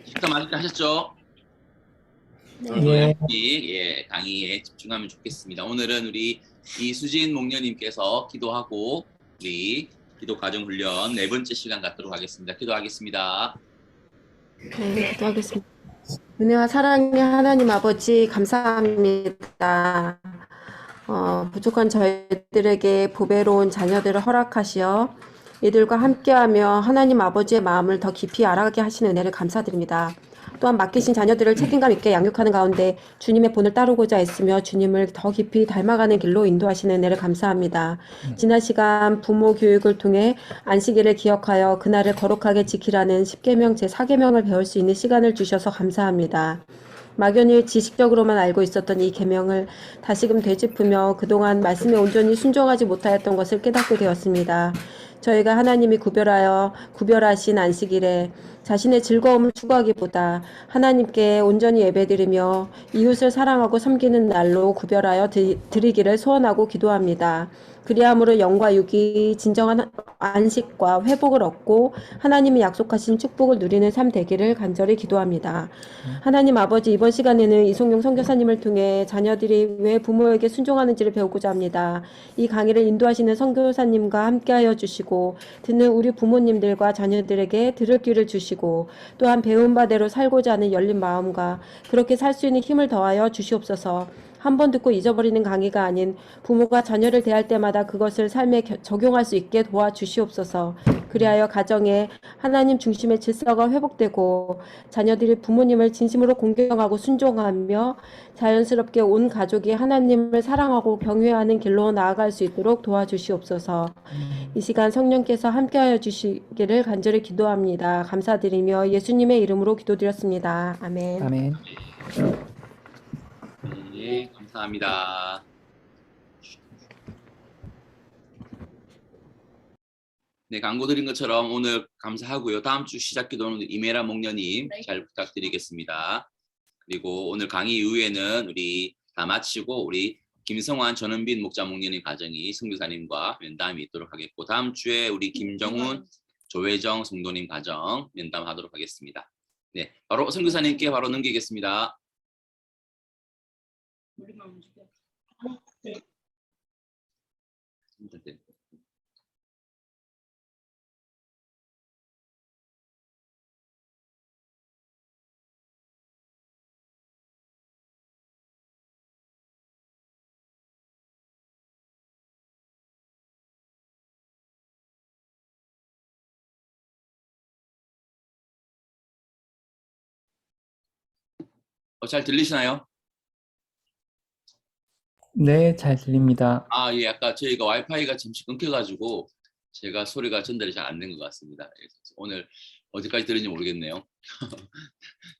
식사 맛있게 하셨죠? 오늘도 예, 열심히 강의에 집중하면 좋겠습니다. 오늘은 우리 이수진 목녀님께서 기도하고 우리 기도 가정 훈련 네 번째 시간 갖도록 하겠습니다. 기도하겠습니다. 네, 기도하겠습니다. 은혜와 사랑의 하나님 아버지 감사합니다. 부족한 저희들에게 보배로운 자녀들을 허락하시어 이들과 함께하며 하나님 아버지의 마음을 더 깊이 알아가게 하시는 은혜를 감사드립니다. 또한 맡기신 자녀들을 책임감 있게 양육하는 가운데 주님의 본을 따르고자 애쓰며 주님을 더 깊이 닮아가는 길로 인도하시는 은혜를 감사합니다. 지난 시간 부모 교육을 통해 안식일을 기억하여 그날을 거룩하게 지키라는 10계명 제4계명을 배울 수 있는 시간을 주셔서 감사합니다. 막연히 지식적으로만 알고 있었던 이 계명을 다시금 되짚으며 그동안 말씀에 온전히 순종하지 못하였던 것을 깨닫게 되었습니다. 저희가 하나님이 구별하신 안식일에 자신의 즐거움을 추구하기보다 하나님께 온전히 예배드리며 이웃을 사랑하고 섬기는 날로 구별하여 드리기를 소원하고 기도합니다. 그리함으로 영과 육이 진정한 안식과 회복을 얻고 하나님이 약속하신 축복을 누리는 삶 되기를 간절히 기도합니다. 하나님 아버지, 이번 시간에는 이송용 선교사님을 통해 자녀들이 왜 부모에게 순종하는지를 배우고자 합니다. 이 강의를 인도하시는 선교사님과 함께하여 주시고 듣는 우리 부모님들과 자녀들에게 들을 귀를 주시고 또한 배운 바대로 살고자 하는 열린 마음과 그렇게 살 수 있는 힘을 더하여 주시옵소서. 한 번 듣고 잊어버리는 강의가 아닌 부모가 자녀를 대할 때마다 그것을 삶에 적용할 수 있게 도와주시옵소서. 그리하여 가정에 하나님 중심의 질서가 회복되고 자녀들이 부모님을 진심으로 공경하고 순종하며 자연스럽게 온 가족이 하나님을 사랑하고 경외하는 길로 나아갈 수 있도록 도와주시옵소서. 이 시간 성령께서 함께하여 주시기를 간절히 기도합니다. 감사드리며 예수님의 이름으로 기도드렸습니다. 아멘. 아멘. 네, 감사합니다. 네, 광고 드린 것처럼 오늘 감사하고요. 다음 주 시작 기도는 이메라 목녀님 잘 부탁드리겠습니다. 그리고 오늘 강의 이후에는 우리 다 마치고 우리 김성환 전은빈 목자 목녀님 가정이 선교사님과 면담이 있도록 하겠고 다음 주에 우리 김정훈 조혜정 성도님 가정 면담하도록 하겠습니다. 네, 바로 선교사님께 바로 넘기겠습니다. 잘 들리시나요? 네, 잘 들립니다. 아, 예, 아까 저희가 와이파이가 잠시 끊겨가지고 제가 소리가 전달이 잘 안 된 것 같습니다. 그래서 오늘 어디까지 들은지 모르겠네요.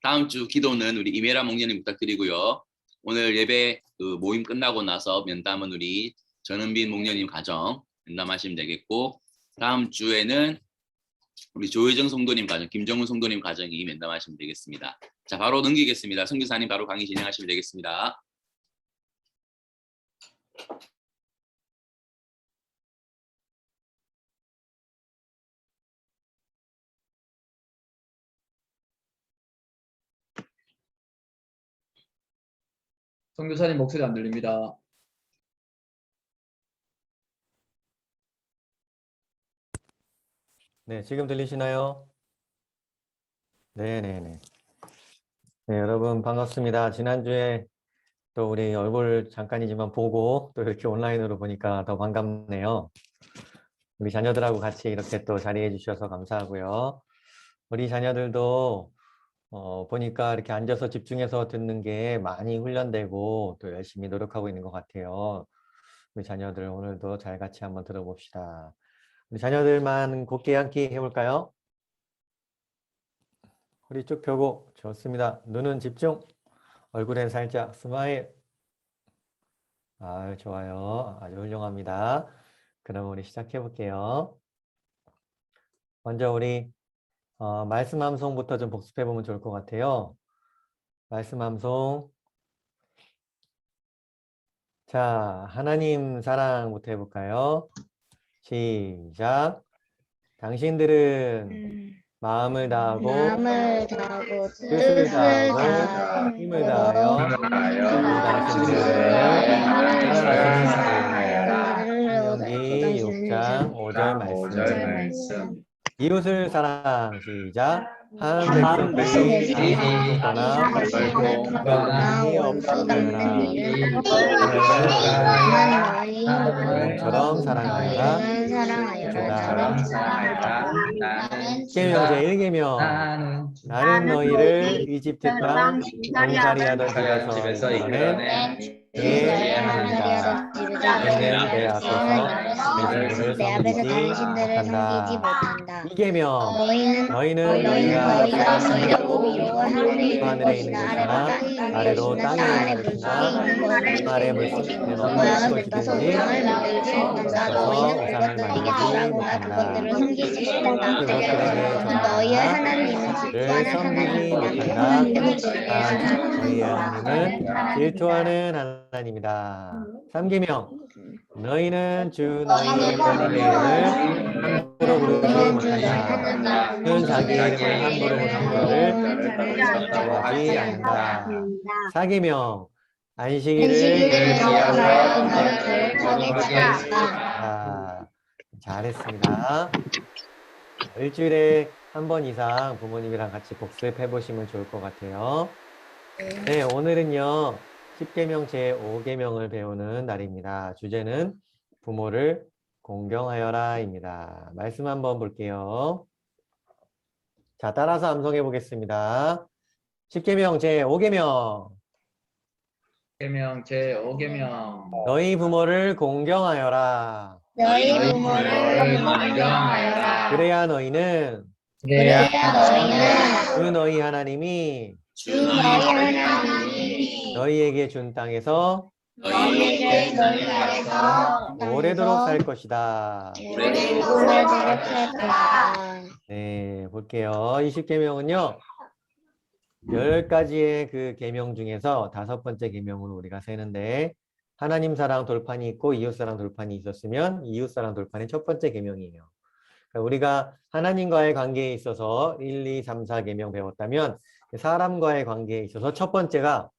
다음 주 기도는 우리 이메라 목녀님 부탁드리고요. 오늘 예배 그 모임 끝나고 나서 면담은 우리 전은빈 목녀님 가정 면담하시면 되겠고 다음 주에는 우리 조혜정 성도님 가정, 김정훈 성도님 가정이 면담하시면 되겠습니다. 자, 바로 넘기겠습니다. 선교사님 바로 강의 진행하시면 되겠습니다. 선교사님 목소리 안 들립니다. 네, 지금 들리시나요? 네네네. 네, 여러분 반갑습니다. 지난주에 또 우리 얼굴 잠깐이지만 보고 또 이렇게 온라인으로 보니까 더 반갑네요. 우리 자녀들하고 같이 이렇게 또 자리해 주셔서 감사하고요. 우리 자녀들도 보니까 이렇게 앉아서 집중해서 듣는 게 많이 훈련되고 또 열심히 노력하고 있는 것 같아요. 우리 자녀들 오늘도 잘 같이 한번 들어봅시다. 우리 자녀들만 곧게 앉기 해볼까요? 허리 쭉 펴고 좋습니다. 눈은 집중, 얼굴엔 살짝 스마일. 아, 좋아요. 아주 훌륭합니다. 그럼 우리 시작해 볼게요. 먼저 우리 말씀 암송부터 좀 복습해 보면 좋을 것 같아요. 말씀 암송. 자, 하나님 사랑부터 해볼까요? 시작. 당신들은 마음을 다하고 마음을 다하고 뜻을 뜻을 다하고 다하고 힘을 다하여 당신들을 사랑하시는 신명기 6장 5절 말씀. 이웃을 사랑 시작. 한 백성들이 당신을 돕거나 별동이 없으나 너희처럼 사랑하여라. 십계명 제1계명 나는 너희를 이집트 땅 종살이하던 집에서 이끌어낸 내 하나님이다. 너희는 내 앞에서 당신들을 섬기지 못한다. 이계명 너희는 너희가 하늘에 있는 것이나 아래로 땅에 있는 것이나 아래 물속에 있는 어떤 것이든지 그래서 우상을 만들지 못한다. 너희의 하나님은 를 섬기지 못한다. 너희의 하나님은 질투하는 하나님이다. 3계명 너희는 주 너희의 하나님의 이름을 함부로 부르지 못한다. 그는 자기 이름을 함부로 부르는 것을 좋아하지 않는다. 4계명 안식일을 잘했습니다. 일주일에 한 번 이상 부모님이랑 같이 복습해 보시면 좋을 것 같아요. 네, 오늘은요 10계명 제5계명을 배우는 날입니다. 주제는 부모를 공경하여라입니다. 말씀 한번 볼게요. 자, 따라서 암송해 보겠습니다. 10계명 제5계명 계명 제5계명 너희 부모를 공경하여라. 너희 부모를 공경하여라. 그래야 너희는 주 너희 하나님이 주 너희 하나님이 너희에게 준 땅에서 너희에게 오래도록 살 것이다. 오래도록 살 것이다. 네, 볼게요. 20계명은요 10가지의 그 계명 중에서 5번째 계명으로 우리가 세는데 하나님 사랑 돌판이 있고 이웃 사랑 돌판이 있었으면 이웃 사랑 돌판이 첫 번째 계명이에요. 그러니까 우리가 하나님과의 관계에 있어서 1, 2, 3, 4계명 배웠다면 사람과의 관계에 있어서 첫 번째가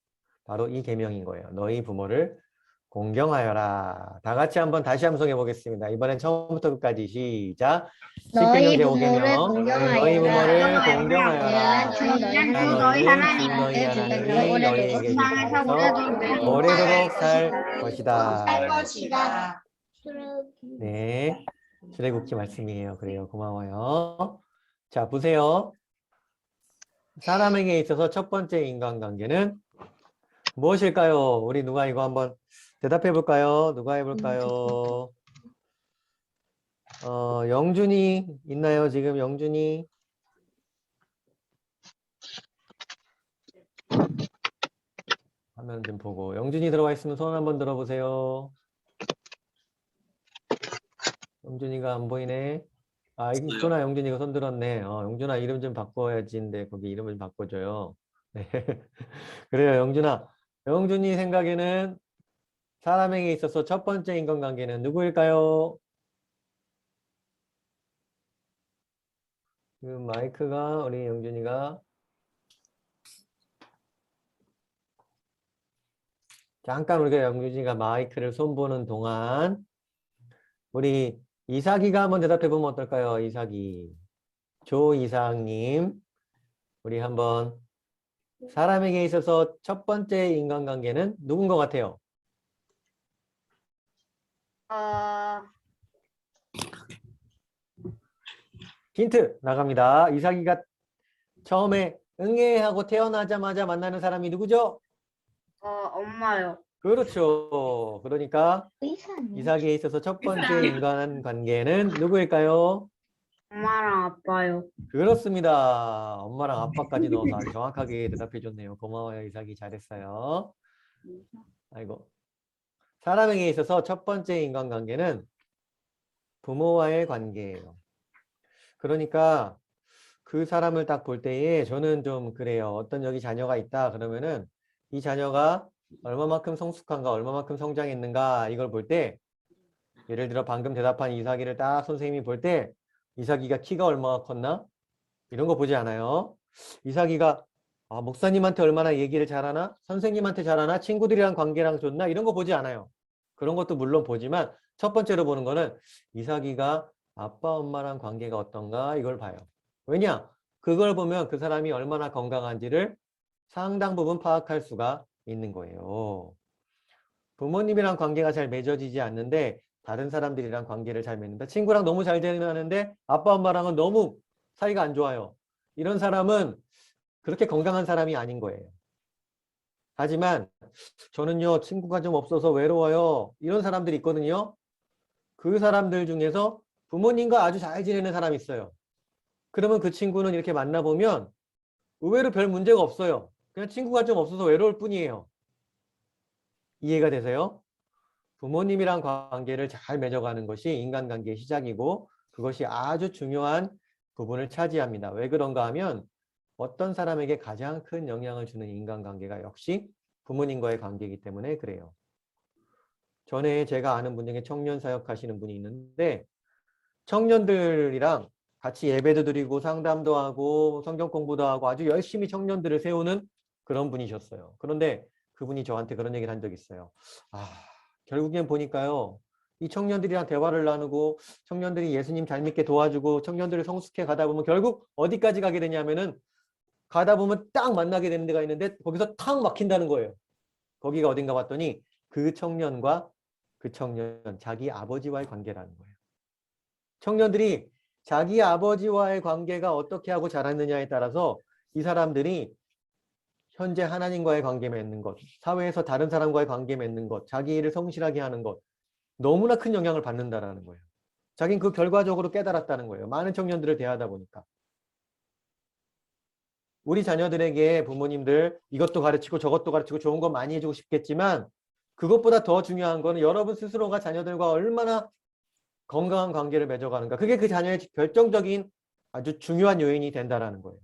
바로 이 계명인 거예요. 너희 부모를 공경하여라. 다 같이 한번 다시 함송해 보겠습니다. 이번엔 처음부터 끝까지 시작. 너희 10계명 부모를 제5계명 공경하여라. 너희 부모를 공경하여라. 주 너희 너희는 주 너희 하나님이 너희에게 준 땅에서 오래도록 살 것이다. 네, 출애굽기 말씀이에요. 그래요. 고마워요. 자, 보세요. 사람에게 있어서 첫 번째 인간관계는 무엇일까요? 우리 누가 이거 한번 대답해 볼까요? 누가 해볼까요? 영준이 있나요? 지금 영준이? 화면 좀 보고. 영준이 들어와 있으면 손 한번 들어보세요. 영준이가 안 보이네. 아, 있구나. 영준이가 손 들었네. 영준아 이름 좀 바꿔야지인데 거기 이름을 좀 바꿔줘요. 네. 그래요, 영준아. 영준이 생각에는 사람에게 있어서 첫 번째 인간관계는 누구일까요? 지금 마이크가 우리 영준이가 잠깐 우리가 영준이가 마이크를 손보는 동안 우리 이삭이가 한번 대답해 보면 어떨까요? 이삭이. 조이삭님. 우리 한번 사람에게 있어서 첫 번째 인간관계는 누군 것 같아요? 힌트 나갑니다. 이삭이가 처음에 응애하고 태어나자마자 만나는 사람이 누구죠? 엄마요. 그렇죠. 그러니까 이삭이에 있어서 첫 번째 인간관계는 누구일까요? 엄마랑 아빠요. 그렇습니다. 엄마랑 아빠까지 넣어서 아주 정확하게 대답해 줬네요. 고마워요. 이삭이 잘했어요. 아이고. 사람에게 있어서 첫 번째 인간관계는 부모와의 관계예요. 그러니까 그 사람을 딱 볼 때에 저는 좀 그래요. 어떤 여기 자녀가 있다 그러면은 이 자녀가 얼마만큼 성숙한가, 얼마만큼 성장했는가 이걸 볼 때 예를 들어 방금 대답한 이삭이를 딱 선생님이 볼 때 이삭이가 키가 얼마나 컸나? 이런 거 보지 않아요. 이삭이가 목사님한테 얼마나 얘기를 잘하나? 선생님한테 잘하나? 친구들이랑 관계랑 좋나? 이런 거 보지 않아요. 그런 것도 물론 보지만 첫 번째로 보는 거는 이삭이가 아빠, 엄마랑 관계가 어떤가? 이걸 봐요. 왜냐? 그걸 보면 그 사람이 얼마나 건강한지를 상당 부분 파악할 수가 있는 거예요. 부모님이랑 관계가 잘 맺어지지 않는데 다른 사람들이랑 관계를 잘 맺는다. 친구랑 너무 잘 지내는데 아빠, 엄마랑은 너무 사이가 안 좋아요. 이런 사람은 그렇게 건강한 사람이 아닌 거예요. 하지만 저는요, 친구가 좀 없어서 외로워요. 이런 사람들이 있거든요. 그 사람들 중에서 부모님과 아주 잘 지내는 사람이 있어요. 그러면 그 친구는 이렇게 만나보면 의외로 별 문제가 없어요. 그냥 친구가 좀 없어서 외로울 뿐이에요. 이해가 되세요? 부모님이랑 관계를 잘 맺어가는 것이 인간관계의 시작이고 그것이 아주 중요한 부분을 차지합니다. 왜 그런가 하면 어떤 사람에게 가장 큰 영향을 주는 인간관계가 역시 부모님과의 관계이기 때문에 그래요. 전에 제가 아는 분 중에 청년 사역 하시는 분이 있는데 청년들이랑 같이 예배도 드리고 상담도 하고 성경 공부도 하고 아주 열심히 청년들을 세우는 그런 분이셨어요. 그런데 그분이 저한테 그런 얘기를 한 적이 있어요. 결국엔 보니까요. 이 청년들이랑 대화를 나누고 청년들이 예수님 잘 믿게 도와주고 청년들을 성숙해 가다 보면 결국 어디까지 가게 되냐면은 가다 보면 딱 만나게 되는 데가 있는데 거기서 탁 막힌다는 거예요. 거기가 어딘가 봤더니 그 청년과 그 청년, 자기 아버지와의 관계라는 거예요. 청년들이 자기 아버지와의 관계가 어떻게 하고 자랐느냐에 따라서 이 사람들이 현재 하나님과의 관계 맺는 것, 사회에서 다른 사람과의 관계 맺는 것, 자기 일을 성실하게 하는 것, 너무나 큰 영향을 받는다라는 거예요. 자기는 그 결과적으로 깨달았다는 거예요. 많은 청년들을 대하다 보니까. 우리 자녀들에게 부모님들 이것도 가르치고 저것도 가르치고 좋은 거 많이 해주고 싶겠지만 그것보다 더 중요한 거는 여러분 스스로가 자녀들과 얼마나 건강한 관계를 맺어가는가. 그게 그 자녀의 결정적인 아주 중요한 요인이 된다라는 거예요.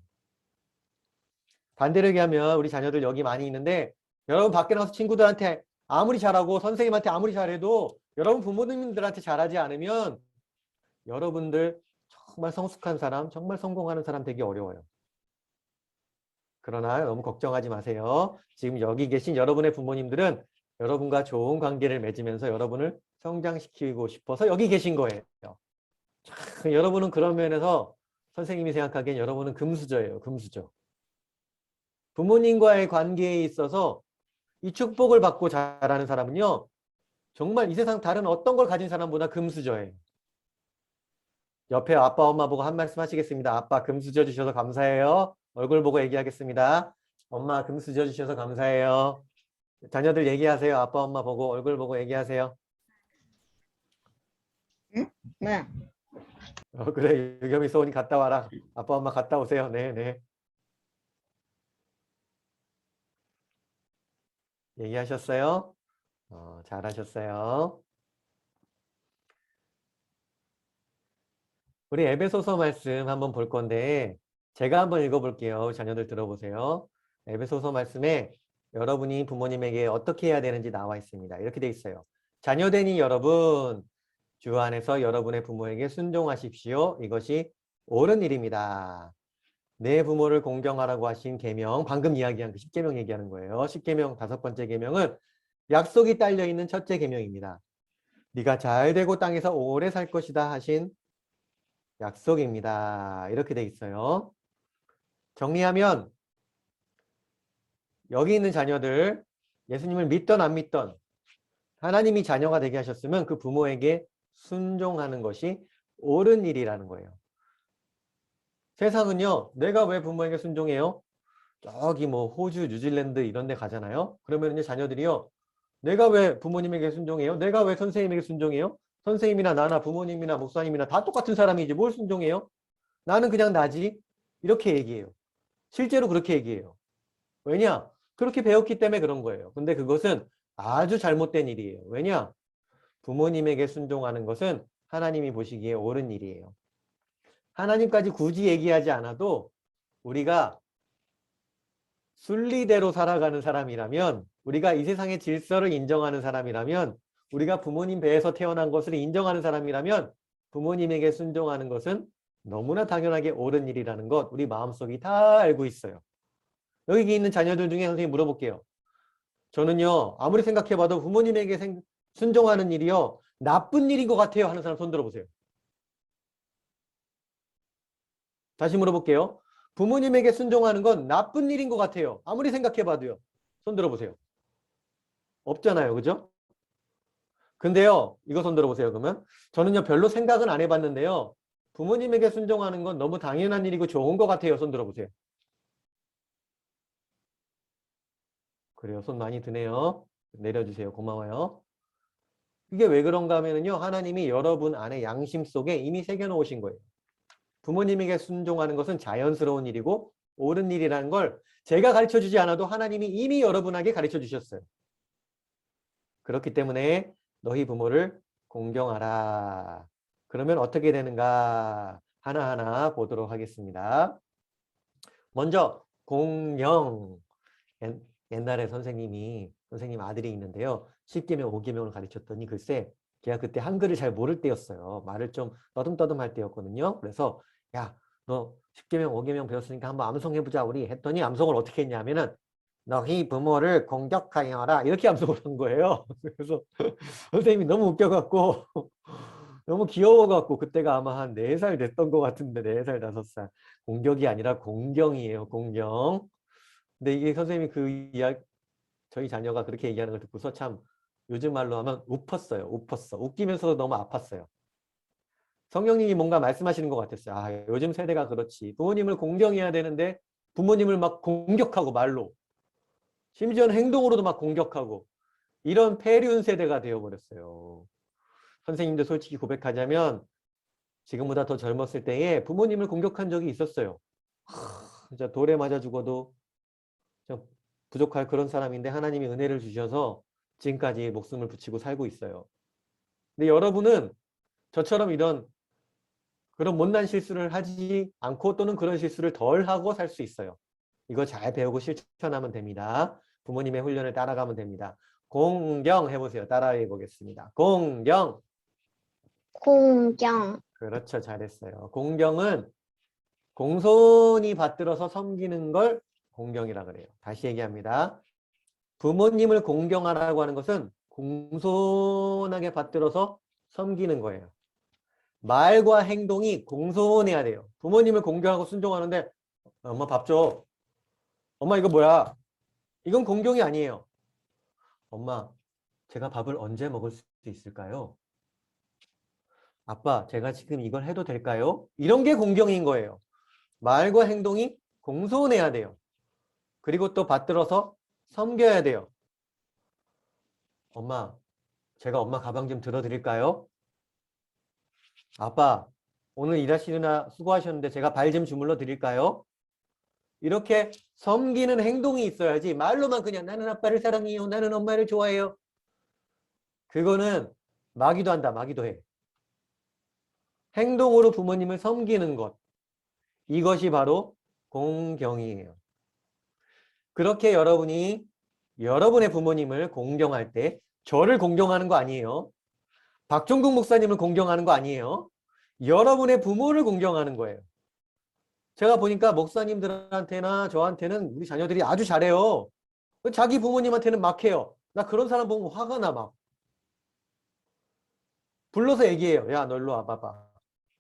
반대로 얘기하면 우리 자녀들 여기 많이 있는데 여러분 밖에 나가서 친구들한테 아무리 잘하고 선생님한테 아무리 잘해도 여러분 부모님들한테 잘하지 않으면 여러분들 정말 성숙한 사람, 정말 성공하는 사람 되기 어려워요. 그러나 너무 걱정하지 마세요. 지금 여기 계신 여러분의 부모님들은 여러분과 좋은 관계를 맺으면서 여러분을 성장시키고 싶어서 여기 계신 거예요. 여러분은 그런 면에서 선생님이 생각하기엔 여러분은 금수저예요. 금수저. 부모님과의 관계에 있어서 이 축복을 받고 자라는 사람은요. 정말 이 세상 다른 어떤 걸 가진 사람보다 금수저예요. 옆에 아빠 엄마 보고 한 말씀 하시겠습니다. 아빠 금수저 주셔서 감사해요. 얼굴 보고 얘기하겠습니다. 엄마 금수저 주셔서 감사해요. 자녀들 얘기하세요. 아빠 엄마 보고 얼굴 보고 얘기하세요. 뭐야? 그래 유겸이 소은이 갔다 와라. 아빠 엄마 갔다 오세요. 네. 얘기하셨어요? 잘하셨어요. 우리 에베소서 말씀 한번 볼 건데 제가 한번 읽어볼게요. 자녀들 들어보세요. 에베소서 말씀에 여러분이 부모님에게 어떻게 해야 되는지 나와 있습니다. 이렇게 돼 있어요. 자녀되니 여러분 주 안에서 여러분의 부모에게 순종하십시오. 이것이 옳은 일입니다. 내 부모를 공경하라고 하신 계명, 방금 이야기한 그 10계명 얘기하는 거예요. 10계명 5번째 계명은 약속이 딸려있는 첫째 계명입니다. 네가 잘되고 땅에서 오래 살 것이다 하신 약속입니다. 이렇게 돼 있어요. 정리하면 여기 있는 자녀들 예수님을 믿던 안 믿던 하나님이 자녀가 되게 하셨으면 그 부모에게 순종하는 것이 옳은 일이라는 거예요. 세상은요. 내가 왜 부모에게 순종해요? 저기 뭐 호주, 뉴질랜드 이런 데 가잖아요. 그러면 이제 자녀들이요. 내가 왜 부모님에게 순종해요? 내가 왜 선생님에게 순종해요? 선생님이나 나나 부모님이나 목사님이나 다 똑같은 사람이지 뭘 순종해요? 나는 그냥 나지. 이렇게 얘기해요. 실제로 그렇게 얘기해요. 왜냐? 그렇게 배웠기 때문에 그런 거예요. 근데 그것은 아주 잘못된 일이에요. 왜냐? 부모님에게 순종하는 것은 하나님이 보시기에 옳은 일이에요. 하나님까지 굳이 얘기하지 않아도 우리가 순리대로 살아가는 사람이라면 우리가 이 세상의 질서를 인정하는 사람이라면 우리가 부모님 배에서 태어난 것을 인정하는 사람이라면 부모님에게 순종하는 것은 너무나 당연하게 옳은 일이라는 것 우리 마음속이 다 알고 있어요. 여기 있는 자녀들 중에 선생님 물어볼게요. 저는요 아무리 생각해봐도 부모님에게 순종하는 일이요 나쁜 일인 것 같아요 하는 사람 손 들어보세요. 다시 물어볼게요. 부모님에게 순종하는 건 나쁜 일인 것 같아요. 아무리 생각해봐도요. 손 들어보세요. 없잖아요. 그죠? 근데요. 이거 손 들어보세요. 그러면 저는요. 별로 생각은 안 해봤는데요. 부모님에게 순종하는 건 너무 당연한 일이고 좋은 것 같아요. 손 들어보세요. 그래요. 손 많이 드네요. 내려주세요. 고마워요. 이게 왜 그런가 하면요. 하나님이 여러분 안에 양심 속에 이미 새겨놓으신 거예요. 부모님에게 순종하는 것은 자연스러운 일이고 옳은 일이라는 걸 제가 가르쳐주지 않아도 하나님이 이미 여러분에게 가르쳐 주셨어요. 그렇기 때문에 너희 부모를 공경하라. 그러면 어떻게 되는가 하나하나 보도록 하겠습니다. 먼저 공경. 옛날에 선생님 아들이 있는데요. 10계명 5계명을 가르쳤더니 글쎄 걔가 그때 한글을 잘 모를 때였어요. 말을 좀 떠듬떠듬할 때였거든요. 그래서 야, 너 10계명 5계명 배웠으니까 한번 암송해보자 우리 했더니 암송을 어떻게 했냐면은 너희 부모를 공격하여라 이렇게 암송을 한 거예요. 그래서 선생님이 너무 웃겨갖고 너무 귀여워갖고 그때가 아마 한 4살 됐던 것 같은데 4살 5살 공격이 아니라 공경이에요. 공경. 근데 이게 선생님이 저희 자녀가 그렇게 얘기하는 걸 듣고서 참 요즘 말로 하면 웃었어요. 웃었어. 웃기면서도 너무 아팠어요. 성령님이 뭔가 말씀하시는 것 같았어요. 아, 요즘 세대가 그렇지. 부모님을 공경해야 되는데 부모님을 막 공격하고 말로. 심지어는 행동으로도 막 공격하고 이런 폐륜 세대가 되어버렸어요. 선생님도 솔직히 고백하자면 지금보다 더 젊었을 때에 부모님을 공격한 적이 있었어요. 진짜 돌에 맞아 죽어도 부족할 그런 사람인데 하나님이 은혜를 주셔서 지금까지 목숨을 붙이고 살고 있어요. 근데 여러분은 저처럼 그런 못난 실수를 하지 않고 또는 그런 실수를 덜 하고 살 수 있어요. 이거 잘 배우고 실천하면 됩니다. 부모님의 훈련을 따라가면 됩니다. 공경 해보세요. 따라해 보겠습니다. 공경. 공경. 그렇죠. 잘했어요. 공경은 공손히 받들어서 섬기는 걸 공경이라 그래요. 다시 얘기합니다. 부모님을 공경하라고 하는 것은 공손하게 받들어서 섬기는 거예요. 말과 행동이 공손해야 돼요. 부모님을 공경하고 순종하는데 엄마 밥 줘. 엄마 이거 뭐야? 이건 공경이 아니에요. 엄마 제가 밥을 언제 먹을 수 있을까요? 아빠 제가 지금 이걸 해도 될까요? 이런 게 공경인 거예요. 말과 행동이 공손해야 돼요. 그리고 또 받들어서 섬겨야 돼요. 엄마 제가 엄마 가방 좀 들어드릴까요? 아빠 오늘 일하시느라 수고하셨는데 제가 발 좀 주물러 드릴까요? 이렇게 섬기는 행동이 있어야지 말로만 그냥 나는 아빠를 사랑해요. 나는 엄마를 좋아해요. 그거는 마귀도 한다. 마귀도 해. 행동으로 부모님을 섬기는 것. 이것이 바로 공경이에요. 그렇게 여러분이 여러분의 부모님을 공경할 때 저를 공경하는 거 아니에요. 박종국 목사님을 공경하는 거 아니에요. 여러분의 부모를 공경하는 거예요. 제가 보니까 목사님들한테나 저한테는 우리 자녀들이 아주 잘해요. 자기 부모님한테는 막 해요. 나 그런 사람 보면 화가 나 막. 불러서 얘기해요. 야, 너 일로 와봐봐.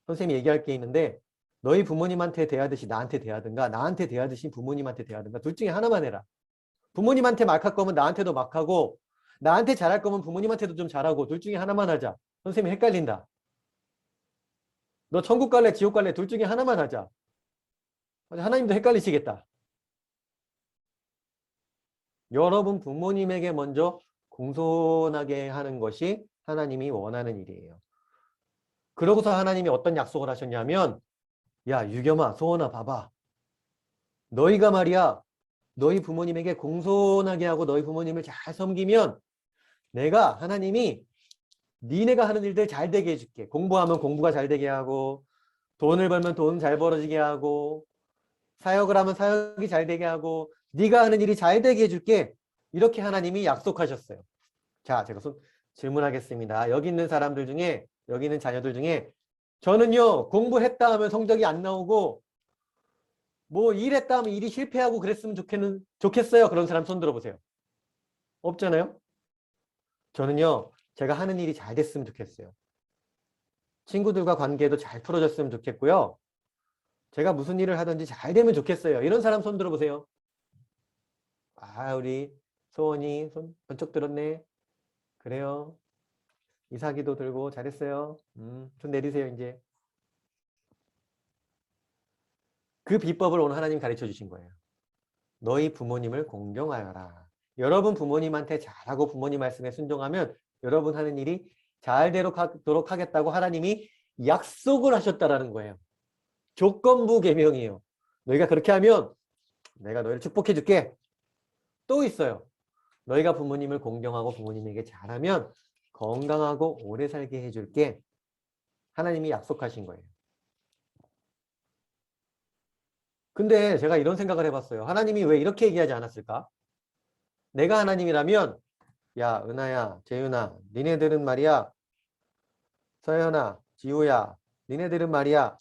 선생님이 얘기할 게 있는데 너희 부모님한테 대하듯이 나한테 대하든가 나한테 대하듯이 부모님한테 대하든가 둘 중에 하나만 해라. 부모님한테 막 할 거면 나한테도 막 하고 나한테 잘할 거면 부모님한테도 좀 잘하고 둘 중에 하나만 하자. 선생님이 헷갈린다. 너 천국 갈래 지옥 갈래 둘 중에 하나만 하자. 하나님도 헷갈리시겠다. 여러분 부모님에게 먼저 공손하게 하는 것이 하나님이 원하는 일이에요. 그러고서 하나님이 어떤 약속을 하셨냐면 야 유겸아 소원아 봐봐. 너희가 말이야 너희 부모님에게 공손하게 하고 너희 부모님을 잘 섬기면 내가 하나님이 니네가 하는 일들 잘 되게 해줄게. 공부하면 공부가 잘 되게 하고 돈을 벌면 돈 잘 벌어지게 하고 사역을 하면 사역이 잘 되게 하고 네가 하는 일이 잘 되게 해줄게. 이렇게 하나님이 약속하셨어요. 자 제가 질문하겠습니다. 여기 있는 사람들 중에 여기 있는 자녀들 중에 저는요, 공부했다 하면 성적이 안 나오고, 뭐 일했다 하면 일이 실패하고 그랬으면 좋겠어요. 그런 사람 손 들어보세요. 없잖아요? 저는요, 제가 하는 일이 잘 됐으면 좋겠어요. 친구들과 관계도 잘 풀어졌으면 좋겠고요. 제가 무슨 일을 하든지 잘 되면 좋겠어요. 이런 사람 손 들어보세요. 아, 우리 소원이 손 번쩍 들었네. 그래요. 이사기도 들고 잘했어요. 손 내리세요, 이제. 그 비법을 오늘 하나님 가르쳐 주신 거예요. 너희 부모님을 공경하여라. 여러분 부모님한테 잘하고 부모님 말씀에 순종하면 여러분 하는 일이 잘 되도록 하겠다고 하나님이 약속을 하셨다라는 거예요. 조건부 계명이에요. 너희가 그렇게 하면 내가 너희를 축복해 줄게. 또 있어요. 너희가 부모님을 공경하고 부모님에게 잘하면 건강하고 오래 살게 해줄게. 하나님이 약속하신 거예요. 근데 제가 이런 생각을 해봤어요. 하나님이 왜 이렇게 얘기하지 않았을까? 내가 하나님이라면 야, 은하야, 재윤아, 니네들은 말이야. 서연아, 지우야, 니네들은 말이야.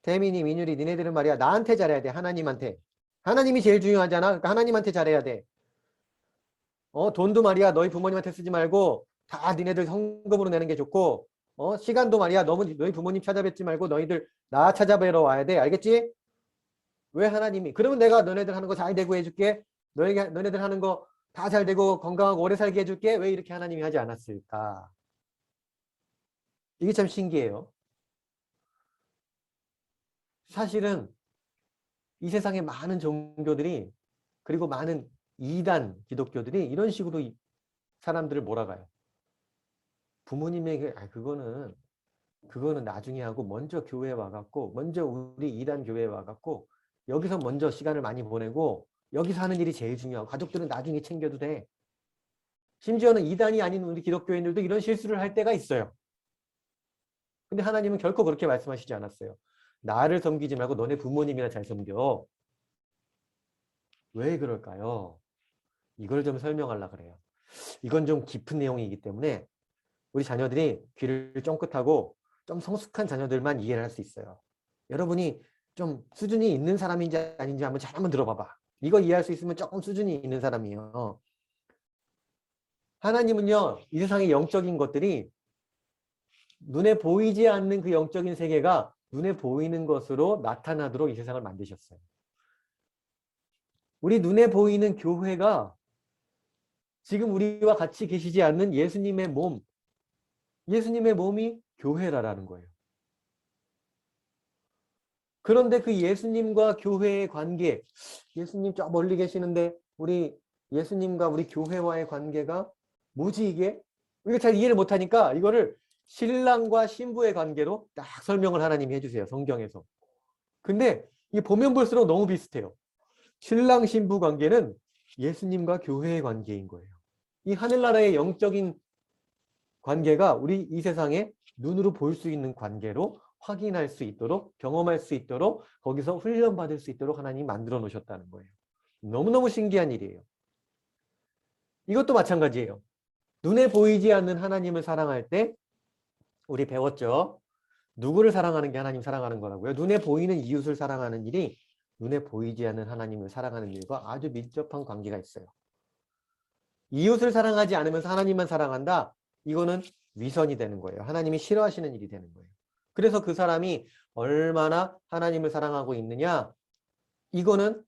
태민이, 민율이, 니네들은 말이야. 나한테 잘해야 돼. 하나님한테. 하나님이 제일 중요하잖아. 그러니까 하나님한테 잘해야 돼. 돈도 말이야. 너희 부모님한테 쓰지 말고 다 니네들 헌금으로 내는 게 좋고 시간도 말이야. 너무 너희 부모님 찾아뵙지 말고 너희들 나 찾아뵈러 와야 돼. 알겠지? 왜 하나님이? 그러면 내가 너네들 하는 거 잘 되고 해줄게. 너네들 하는 거 다 잘 되고 건강하고 오래 살게 해줄게. 왜 이렇게 하나님이 하지 않았을까? 이게 참 신기해요. 사실은 이 세상에 많은 종교들이 그리고 많은 이단 기독교들이 이런 식으로 사람들을 몰아가요. 부모님에게 그거는 나중에 하고 먼저 교회에 와갖고 먼저 우리 이단 교회에 와갖고 여기서 먼저 시간을 많이 보내고 여기서 하는 일이 제일 중요하고 가족들은 나중에 챙겨도 돼. 심지어는 이단이 아닌 우리 기독교인들도 이런 실수를 할 때가 있어요. 근데 하나님은 결코 그렇게 말씀하시지 않았어요. 나를 섬기지 말고 너네 부모님이나 잘 섬겨. 왜 그럴까요? 이걸 좀 설명하려고 그래요. 이건 좀 깊은 내용이기 때문에 우리 자녀들이 귀를 쫑긋하고 좀 성숙한 자녀들만 이해를 할 수 있어요. 여러분이 좀 수준이 있는 사람인지 아닌지 한번 들어봐봐. 이거 이해할 수 있으면 조금 수준이 있는 사람이에요. 하나님은요, 이 세상의 영적인 것들이 눈에 보이지 않는 그 영적인 세계가 눈에 보이는 것으로 나타나도록 이 세상을 만드셨어요. 우리 눈에 보이는 교회가 지금 우리와 같이 계시지 않는 예수님의 몸이 교회라는 거예요. 그런데 그 예수님과 교회의 관계, 예수님 저 멀리 계시는데 우리 예수님과 우리 교회와의 관계가 뭐지 이게? 우리가 잘 이해를 못하니까 이거를 신랑과 신부의 관계로 딱 설명을 하나님이 해주세요. 성경에서. 근데 이게 보면 볼수록 너무 비슷해요. 신랑 신부 관계는 예수님과 교회의 관계인 거예요. 이 하늘나라의 영적인 관계가 우리 이 세상에 눈으로 볼 수 있는 관계로 확인할 수 있도록 경험할 수 있도록 거기서 훈련받을 수 있도록 하나님이 만들어 놓으셨다는 거예요. 너무너무 신기한 일이에요. 이것도 마찬가지예요. 눈에 보이지 않는 하나님을 사랑할 때 우리 배웠죠. 누구를 사랑하는 게 하나님 사랑하는 거라고요. 눈에 보이는 이웃을 사랑하는 일이 눈에 보이지 않는 하나님을 사랑하는 일과 아주 밀접한 관계가 있어요. 이웃을 사랑하지 않으면서 하나님만 사랑한다? 이거는 위선이 되는 거예요. 하나님이 싫어하시는 일이 되는 거예요. 그래서 그 사람이 얼마나 하나님을 사랑하고 있느냐? 이거는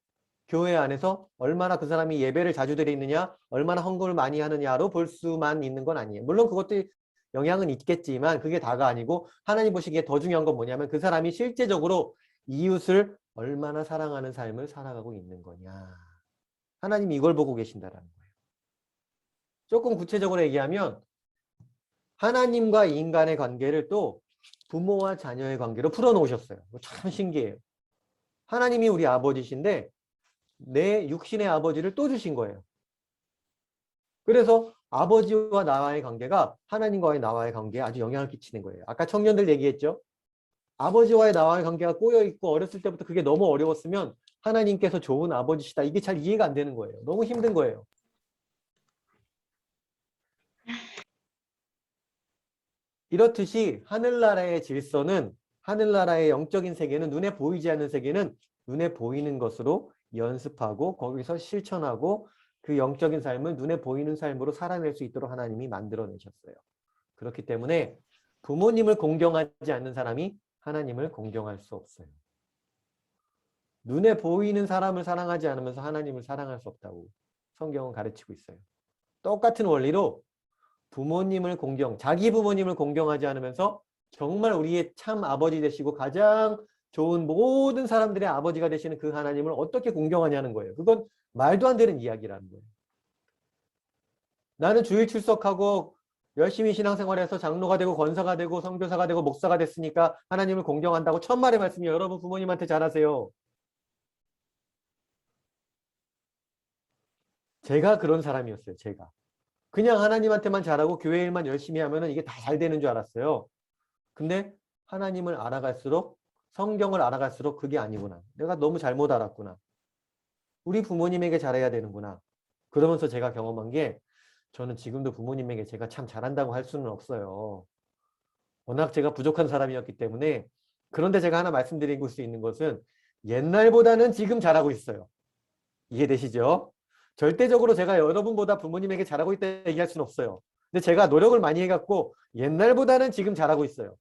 교회 안에서 얼마나 그 사람이 예배를 자주 드리느냐, 얼마나 헌금을 많이 하느냐로 볼 수만 있는 건 아니에요. 물론 그것도 영향은 있겠지만 그게 다가 아니고 하나님 보시기에 더 중요한 건 뭐냐면 그 사람이 실제적으로 이웃을 얼마나 사랑하는 삶을 살아가고 있는 거냐. 하나님이 이걸 보고 계신다라는 거예요. 조금 구체적으로 얘기하면 하나님과 인간의 관계를 또 부모와 자녀의 관계로 풀어놓으셨어요. 참 신기해요. 하나님이 우리 아버지신데 내 육신의 아버지를 또 주신 거예요. 그래서 아버지와 나와의 관계가 하나님과의 나와의 관계에 아주 영향을 끼치는 거예요. 아까 청년들 얘기했죠. 아버지와의 나와의 관계가 꼬여있고 어렸을 때부터 그게 너무 어려웠으면 하나님께서 좋은 아버지시다. 이게 잘 이해가 안 되는 거예요. 너무 힘든 거예요. 이렇듯이 하늘나라의 질서는 하늘나라의 영적인 세계는 눈에 보이지 않는 세계는 눈에 보이는 것으로 연습하고 거기서 실천하고 그 영적인 삶을 눈에 보이는 삶으로 살아낼 수 있도록 하나님이 만들어내셨어요. 그렇기 때문에 부모님을 공경하지 않는 사람이 하나님을 공경할 수 없어요. 눈에 보이는 사람을 사랑하지 않으면서 하나님을 사랑할 수 없다고 성경은 가르치고 있어요. 똑같은 원리로 부모님을 자기 부모님을 공경하지 않으면서 정말 우리의 참 아버지 되시고 가장 좋은 모든 사람들의 아버지가 되시는 그 하나님을 어떻게 공경하냐는 거예요. 그건 말도 안 되는 이야기라는 거예요. 나는 주일 출석하고 열심히 신앙생활해서 장로가 되고 권사가 되고 선교사가 되고 목사가 됐으니까 하나님을 공경한다고 천만의 말씀이 여러분 부모님한테 잘하세요. 제가 그런 사람이었어요. 제가. 그냥 하나님한테만 잘하고 교회 일만 열심히 하면 이게 다 잘 되는 줄 알았어요. 근데 하나님을 알아갈수록 성경을 알아갈수록 그게 아니구나. 내가 너무 잘못 알았구나. 우리 부모님에게 잘해야 되는구나. 그러면서 제가 경험한 게 저는 지금도 부모님에게 제가 참 잘한다고 할 수는 없어요. 워낙 제가 부족한 사람이었기 때문에. 그런데 제가 하나 말씀드리고 수 있는 것은 옛날보다는 지금 잘하고 있어요. 이해되시죠? 절대적으로 제가 여러분보다 부모님에게 잘하고 있다 얘기할 수는 없어요. 근데 제가 노력을 많이 해갖고 옛날보다는 지금 잘하고 있어요.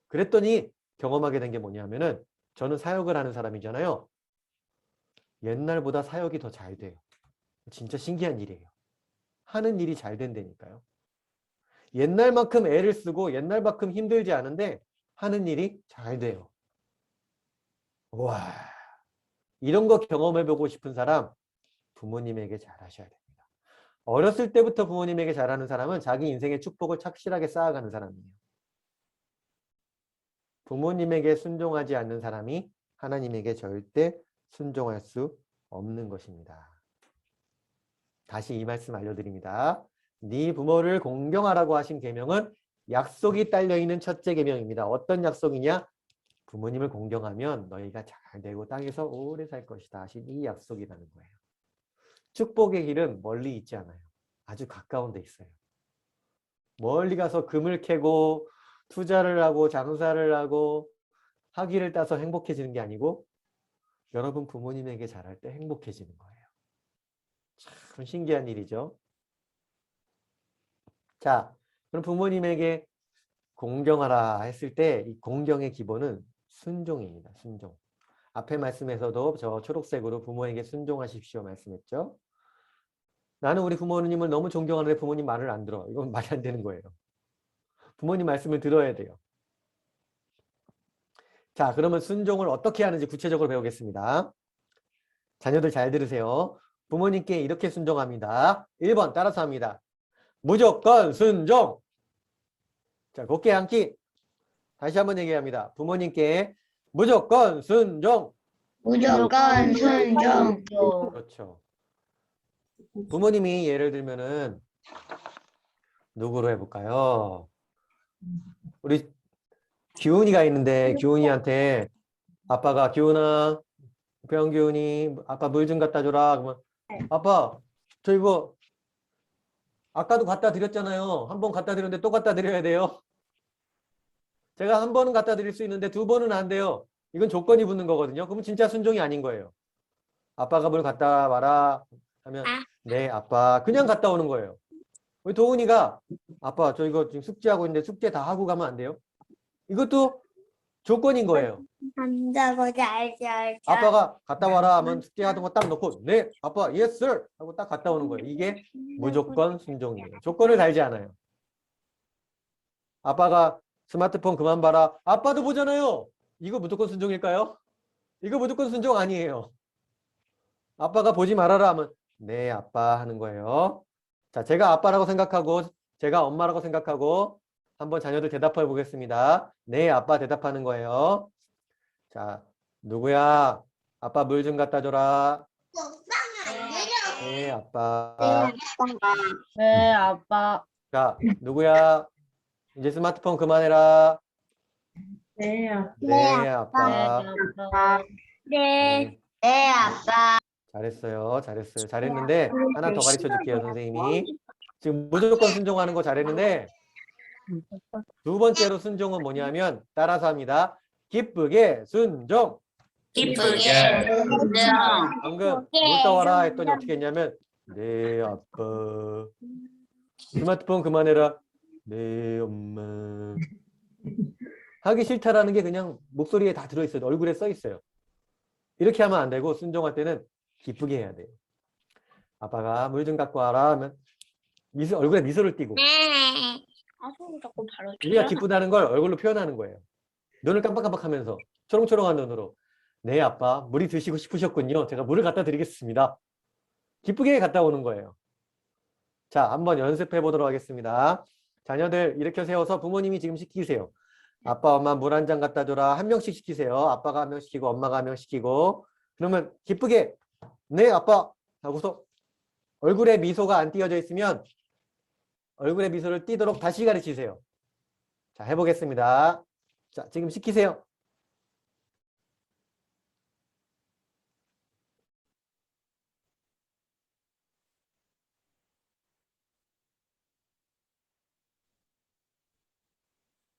그랬더니 경험하게 된 게 뭐냐면은 저는 사역을 하는 사람이잖아요. 옛날보다 사역이 더 잘 돼요. 진짜 신기한 일이에요. 하는 일이 잘 된다니까요. 옛날만큼 애를 쓰고 옛날만큼 힘들지 않은데 하는 일이 잘 돼요. 와, 이런 거 경험해보고 싶은 사람 부모님에게 잘하셔야 됩니다. 어렸을 때부터 부모님에게 잘하는 사람은 자기 인생의 축복을 착실하게 쌓아가는 사람이에요. 부모님에게 순종하지 않는 사람이 하나님에게 절대 순종할 수 없는 것입니다. 다시 이 말씀 알려드립니다. 네 부모를 공경하라고 하신 계명은 약속이 딸려있는 첫째 계명입니다. 어떤 약속이냐? 부모님을 공경하면 너희가 잘 되고 땅에서 오래 살 것이다 하신 이 약속이라는 거예요. 축복의 길은 멀리 있지 않아요. 아주 가까운 데 있어요. 멀리 가서 금을 캐고 투자를 하고 장사를 하고 학위를 따서 행복해지는 게 아니고 여러분 부모님에게 잘할 때 행복해지는 거예요. 참 신기한 일이죠. 자, 그럼 부모님에게 공경하라 했을 때 이 공경의 기본은 순종입니다. 순종. 앞에 말씀에서도 저 초록색으로 부모에게 순종하십시오 말씀했죠. 나는 우리 부모님을 너무 존경하는데 부모님 말을 안 들어. 이건 말이 안 되는 거예요. 부모님 말씀을 들어야 돼요. 자, 그러면 순종을 어떻게 하는지 구체적으로 배우겠습니다. 자녀들 잘 들으세요. 부모님께 이렇게 순종합니다. 1번 따라서 합니다. 무조건 순종. 자, 곱게 앉기. 다시 한번 얘기합니다. 부모님께 무조건 순종. 무조건 순종. 그렇죠. 부모님이 예를 들면은 누구로 해볼까요? 우리 기훈이가 있는데 기훈이한테 아빠가 기훈아, 병기훈이 아빠 물 좀 갖다 줘라. 그러면 아빠 저 이거 아까도 갖다 드렸잖아요. 한 번 갖다 드렸는데 또 갖다 드려야 돼요. 제가 한 번은 갖다 드릴 수 있는데 두 번은 안 돼요. 이건 조건이 붙는 거거든요. 그러면 진짜 순종이 아닌 거예요. 아빠가 물 갖다 와라 하면 네 아빠 그냥 갔다 오는 거예요. 우리 도훈이가 아빠 저 이거 지금 숙제하고 있는데 숙제 다 하고 가면 안 돼요? 이것도 조건인 거예요. 한다고 잘. 아빠가 갔다 와라 하면 숙제하던 거 딱 놓고 네 아빠 yes sir 하고 딱 갔다 오는 거예요. 이게 무조건 순종이에요. 조건을 달지 않아요. 아빠가 스마트폰 그만 봐라. 아빠도 보잖아요. 이거 무조건 순종일까요? 이거 무조건 순종 아니에요. 아빠가 보지 말아라 하면 네 아빠 하는 거예요. 자, 제가 아빠라고 생각하고 제가 엄마라고 생각하고 한번 자녀들 대답해 보겠습니다. 네 아빠 대답하는 거예요. 자, 누구야? 아빠 물 좀 갖다 줘라. 네 아빠. 네, 아빠. 자, 누구야? 이제 스마트폰 그만해라. 네, 아빠. 네 아빠. 네. 네, 아빠. 잘했어요. 잘했어요. 잘했는데 하나 더 가르쳐 줄게요, 선생님이. 지금 무조건 순종하는 거 잘했는데 두 번째로 순종은 뭐냐면 따라서 합니다. 기쁘게 순종. 기쁘게 순종. 방금 물 떠와라 했더니 어떻게 했냐면 네 아빠. 스마트폰 그만해라. 네 엄마. 하기 싫다라는 게 그냥 목소리에 다 들어있어요. 얼굴에 써 있어요. 이렇게 하면 안 되고 순종할 때는 기쁘게 해야 돼요. 아빠가 물 좀 갖고 와라 하면 얼굴에 미소를 띠고 아, 손 자꾸 바로 우리가 기쁘다는 걸 얼굴로 표현하는 거예요. 눈을 깜빡깜빡하면서 초롱초롱한 눈으로 네 아빠 물이 드시고 싶으셨군요. 제가 물을 갖다 드리겠습니다. 기쁘게 갔다 오는 거예요. 자, 한번 연습해 보도록 하겠습니다. 자녀들 이렇게 세워서 부모님이 지금 시키세요. 아빠 엄마 물 한 잔 갖다 줘라. 한 명씩 시키세요. 아빠가 한 명 시키고 엄마가 한 명 시키고 그러면 기쁘게 네 아빠 하고서 얼굴에 미소가 안 띄어져 있으면 얼굴에 미소를 띄도록 다시 가르치세요. 자, 해보겠습니다. 자, 지금 시키세요.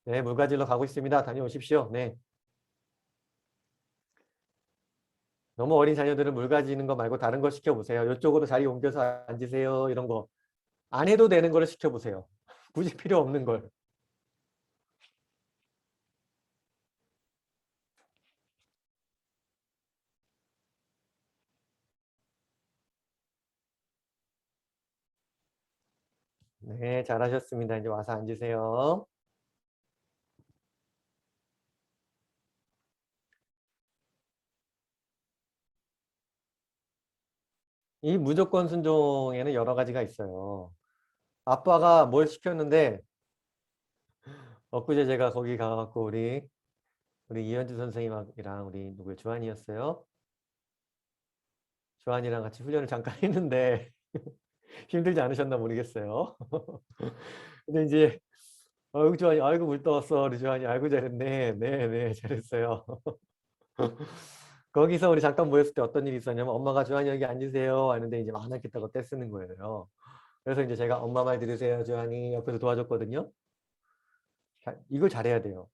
네, 물 가지러 가고 있습니다. 다녀오십시오. 네. 너무 어린 자녀들은 물 가지는 거 말고 다른 거 시켜보세요. 이쪽으로 자리 옮겨서 앉으세요. 이런 거. 안 해도 되는 거를 시켜보세요. 굳이 필요 없는 걸. 네, 잘하셨습니다. 이제 와서 앉으세요. 이 무조건 순종에는 여러 가지가 있어요. 아빠가 뭘 시켰는데 엊그제 제가 거기 가갖고 우리 이현주 선생님이랑 우리 누구예요? 주한이었어요. 주한이랑 같이 훈련을 잠깐 했는데 힘들지 않으셨나 모르겠어요. 근데 이제 아이고 주한이 아이고 물 떠왔어. 우리 주한이 아이고 잘했네. 네 잘했어요. 거기서 우리 잠깐 모였을 때 어떤 일이 있었냐면 엄마가 주한이 여기 앉으세요 하는데 이제 안 앉겠다고 떼쓰는 거예요. 그래서 이제 제가 엄마 말 들으세요 주한이 옆에서 도와줬거든요. 자, 이걸 잘해야 돼요.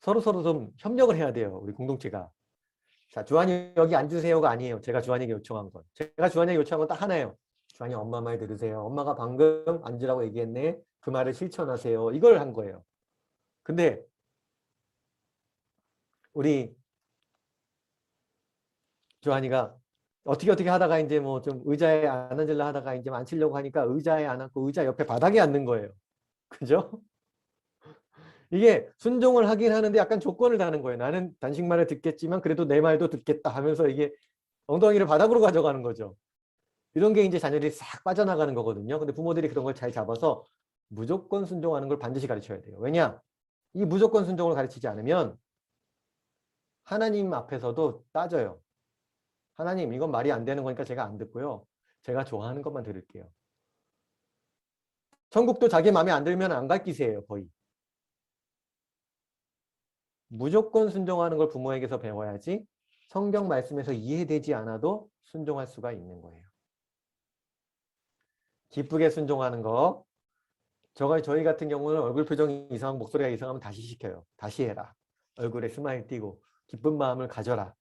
서로 좀 협력을 해야 돼요. 우리 공동체가. 자, 주한이 여기 앉으세요가 아니에요. 제가 주한이에게 요청한 건. 제가 주한이에게 요청한 건 딱 하나예요. 주한이 엄마 말 들으세요. 엄마가 방금 앉으라고 얘기했네. 그 말을 실천하세요. 이걸 한 거예요. 근데 우리 주한이가 어떻게 하다가 이제 뭐 좀 의자에 안 앉으려 하다가 이제 앉히려고 하니까 의자에 안 앉고 의자 옆에 바닥에 앉는 거예요. 그죠? 이게 순종을 하긴 하는데 약간 조건을 다는 거예요. 나는 단식 말을 듣겠지만 그래도 내 말도 듣겠다 하면서 이게 엉덩이를 바닥으로 가져가는 거죠. 이런 게 이제 자녀들이 싹 빠져나가는 거거든요. 근데 부모들이 그런 걸 잘 잡아서 무조건 순종하는 걸 반드시 가르쳐야 돼요. 왜냐? 이 무조건 순종을 가르치지 않으면 하나님 앞에서도 따져요. 하나님 이건 말이 안 되는 거니까 제가 안 듣고요. 제가 좋아하는 것만 들을게요. 천국도 자기 마음에 안 들면 안 갈 기세예요. 거의. 무조건 순종하는 걸 부모에게서 배워야지 성경 말씀에서 이해되지 않아도 순종할 수가 있는 거예요. 기쁘게 순종하는 거. 저희 같은 경우는 얼굴 표정이 이상하고 목소리가 이상하면 다시 시켜요. 다시 해라. 얼굴에 스마일 띄고 기쁜 마음을 가져라.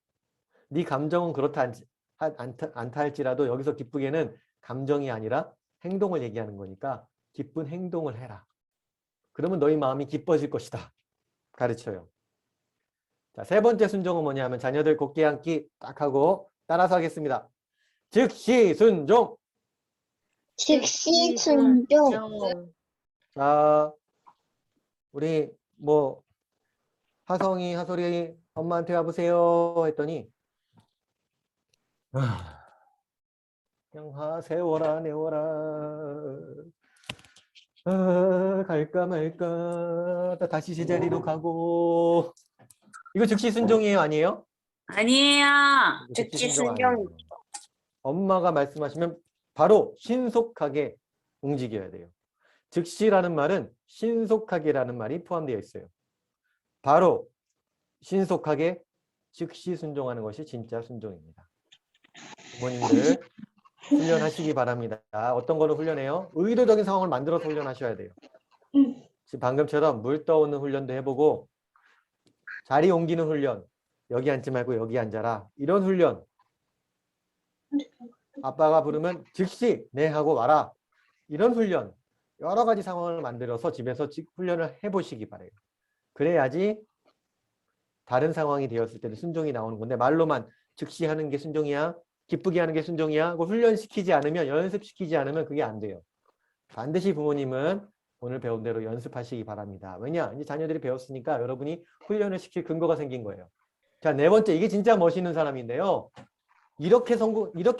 네 감정은 그렇다 않다 할지라도 여기서 기쁘게는 감정이 아니라 행동을 얘기하는 거니까 기쁜 행동을 해라. 그러면 너희 마음이 기뻐질 것이다. 가르쳐요. 자, 세 번째 순종은 뭐냐면 자녀들 곧게 앉기 딱 하고 따라서 하겠습니다. 즉시 순종. 즉시 순종. 자, 우리 뭐 하성이 하솔이 엄마한테 와보세요 했더니 그냥 세워라 내워라 갈까 말까 다시 제자리로 가고 이거 즉시 순종이에요 아니에요? 아니에요. 즉시 순종 아니에요. 엄마가 말씀하시면 바로 신속하게 움직여야 돼요. 즉시라는 말은 신속하게라는 말이 포함되어 있어요. 바로 신속하게 즉시 순종하는 것이 진짜 순종입니다. 부모님들 훈련하시기 바랍니다. 어떤 거를 훈련해요? 의도적인 상황을 만들어서 훈련하셔야 돼요. 지금 방금처럼 물 떠오는 훈련도 해보고 자리 옮기는 훈련, 여기 앉지 말고 여기 앉아라, 이런 훈련, 아빠가 부르면 즉시 네 하고 와라, 이런 훈련, 여러 가지 상황을 만들어서 집에서 훈련을 해보시기 바래요. 그래야지 다른 상황이 되었을 때는 순종이 나오는 건데, 말로만 즉시 하는 게 순종이야, 기쁘게 하는 게 순종이야 하고 훈련시키지 않으면, 연습시키지 않으면 그게 안 돼요. 반드시 부모님은 오늘 배운 대로 연습하시기 바랍니다. 왜냐? 이제 자녀들이 배웠으니까 여러분이 훈련을 시킬 근거가 생긴 거예요. 자, 네 번째, 이게 진짜 멋있는 사람인데요. 이렇게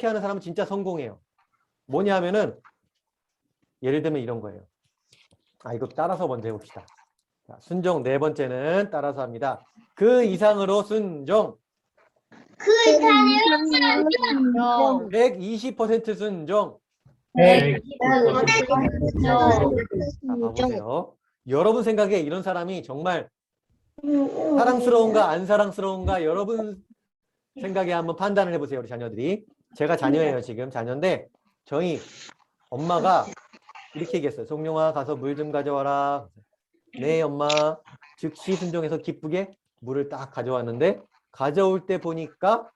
하는 사람은 진짜 성공해요. 뭐냐 하면은, 예를 들면 이런 거예요. 이거 따라서 먼저 해봅시다. 자, 순종 네 번째는 따라서 합니다. 그 이상으로 순종. 그 이상으로 영. 120% 순종. 자, 봐보세요. 여러분 생각에 이런 사람이 정말 사랑스러운가 안 사랑스러운가, 여러분 생각에 한번 판단을 해보세요. 우리 자녀들이. 제가 자녀예요. 지금 자녀인데 저희 엄마가 이렇게 얘기했어요. 송룡아, 가서 물 좀 가져와라. 네 엄마. 즉시 순종해서 기쁘게 물을 딱 가져왔는데, 가져올 때 보니까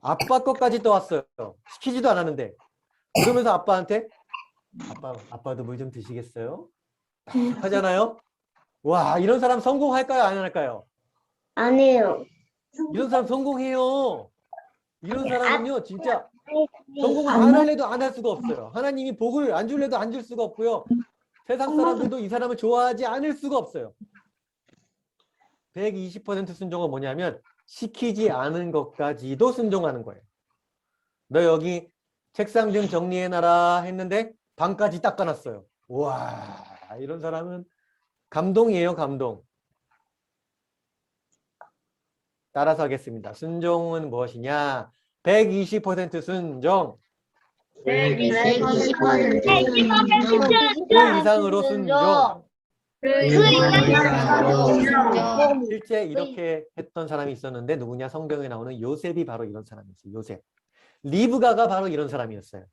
아빠 것까지 떠왔어요. 시키지도 않았는데. 그러면서 아빠한테 아빠도 물 좀 드시겠어요? 하잖아요. 와, 이런 사람 성공할까요? 안 할까요? 안 해요. 이런 사람 성공해요. 이런 사람은요, 진짜 성공을 안 할래도 안 할 수가 없어요. 하나님이 복을 안 줄래도 안 줄 수가 없고요. 세상 사람들도 이 사람을 좋아하지 않을 수가 없어요. 120% 순종은 뭐냐면, 시키지 않은 것까지도 순종하는 거예요. 너 여기 책상 좀 정리해놔라 했는데 방까지 닦아놨어요. 와, 이런 사람은 감동이에요, 감동. 따라서 하겠습니다. 순종은 무엇이냐? 120% 순종. 120%. 그 이상으로 순종. 그 이상으로 실제 이렇게 했던 사람이 있었는데, 누구냐? 성경에 나오는 요셉이 바로 이런 사람이었어요. 요셉. 리브가가 바로 이런 사람이었어요.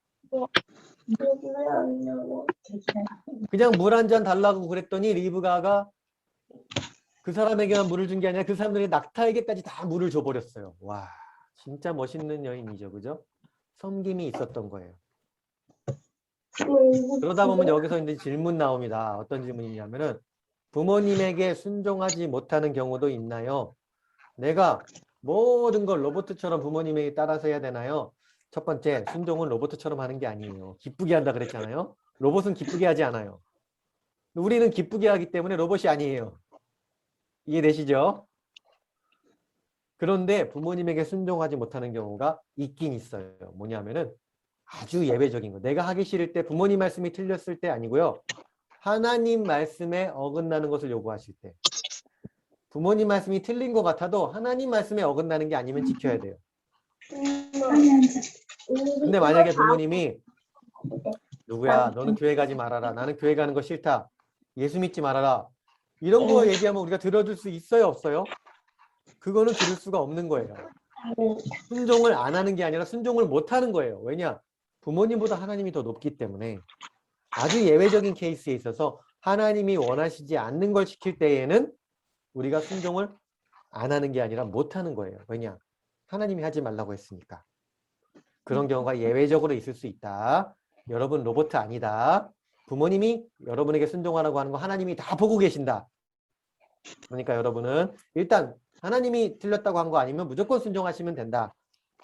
그냥 물 한 잔 달라고 그랬더니 리브가가 그 사람에게만 물을 준 게 아니라 그 사람들의 낙타에게까지 다 물을 줘버렸어요. 와, 진짜 멋있는 여인이죠. 그죠? 섬김이 있었던 거예요. 그러다 보면 여기서 이제 질문 나옵니다. 어떤 질문이냐면은, 부모님에게 순종하지 못하는 경우도 있나요? 내가 모든 걸 로봇처럼 부모님에게 따라서 해야 되나요? 첫 번째, 순종은 로봇처럼 하는 게 아니에요. 기쁘게 한다 그랬잖아요. 로봇은 기쁘게 하지 않아요. 우리는 기쁘게 하기 때문에 로봇이 아니에요. 이해되시죠? 그런데 부모님에게 순종하지 못하는 경우가 있긴 있어요. 뭐냐면은 아주 예외적인 거. 내가 하기 싫을 때, 부모님 말씀이 틀렸을 때 아니고요. 하나님 말씀에 어긋나는 것을 요구하실 때. 부모님 말씀이 틀린 것 같아도 하나님 말씀에 어긋나는 게 아니면 지켜야 돼요. 근데 만약에 부모님이, 누구야, 너는 교회 가지 말아라. 나는 교회 가는 거 싫다. 예수 믿지 말아라. 이런 거 얘기하면 우리가 들어줄 수 있어요, 없어요? 그거는 들을 수가 없는 거예요. 순종을 안 하는 게 아니라 순종을 못 하는 거예요. 왜냐? 부모님보다 하나님이 더 높기 때문에. 아주 예외적인 케이스에 있어서 하나님이 원하시지 않는 걸 시킬 때에는 우리가 순종을 안 하는 게 아니라 못 하는 거예요. 왜냐? 하나님이 하지 말라고 했으니까. 그런 경우가 예외적으로 있을 수 있다. 여러분 로봇 아니다. 부모님이 여러분에게 순종하라고 하는 거 하나님이 다 보고 계신다. 그러니까 여러분은 일단 하나님이 틀렸다고 한 거 아니면 무조건 순종하시면 된다.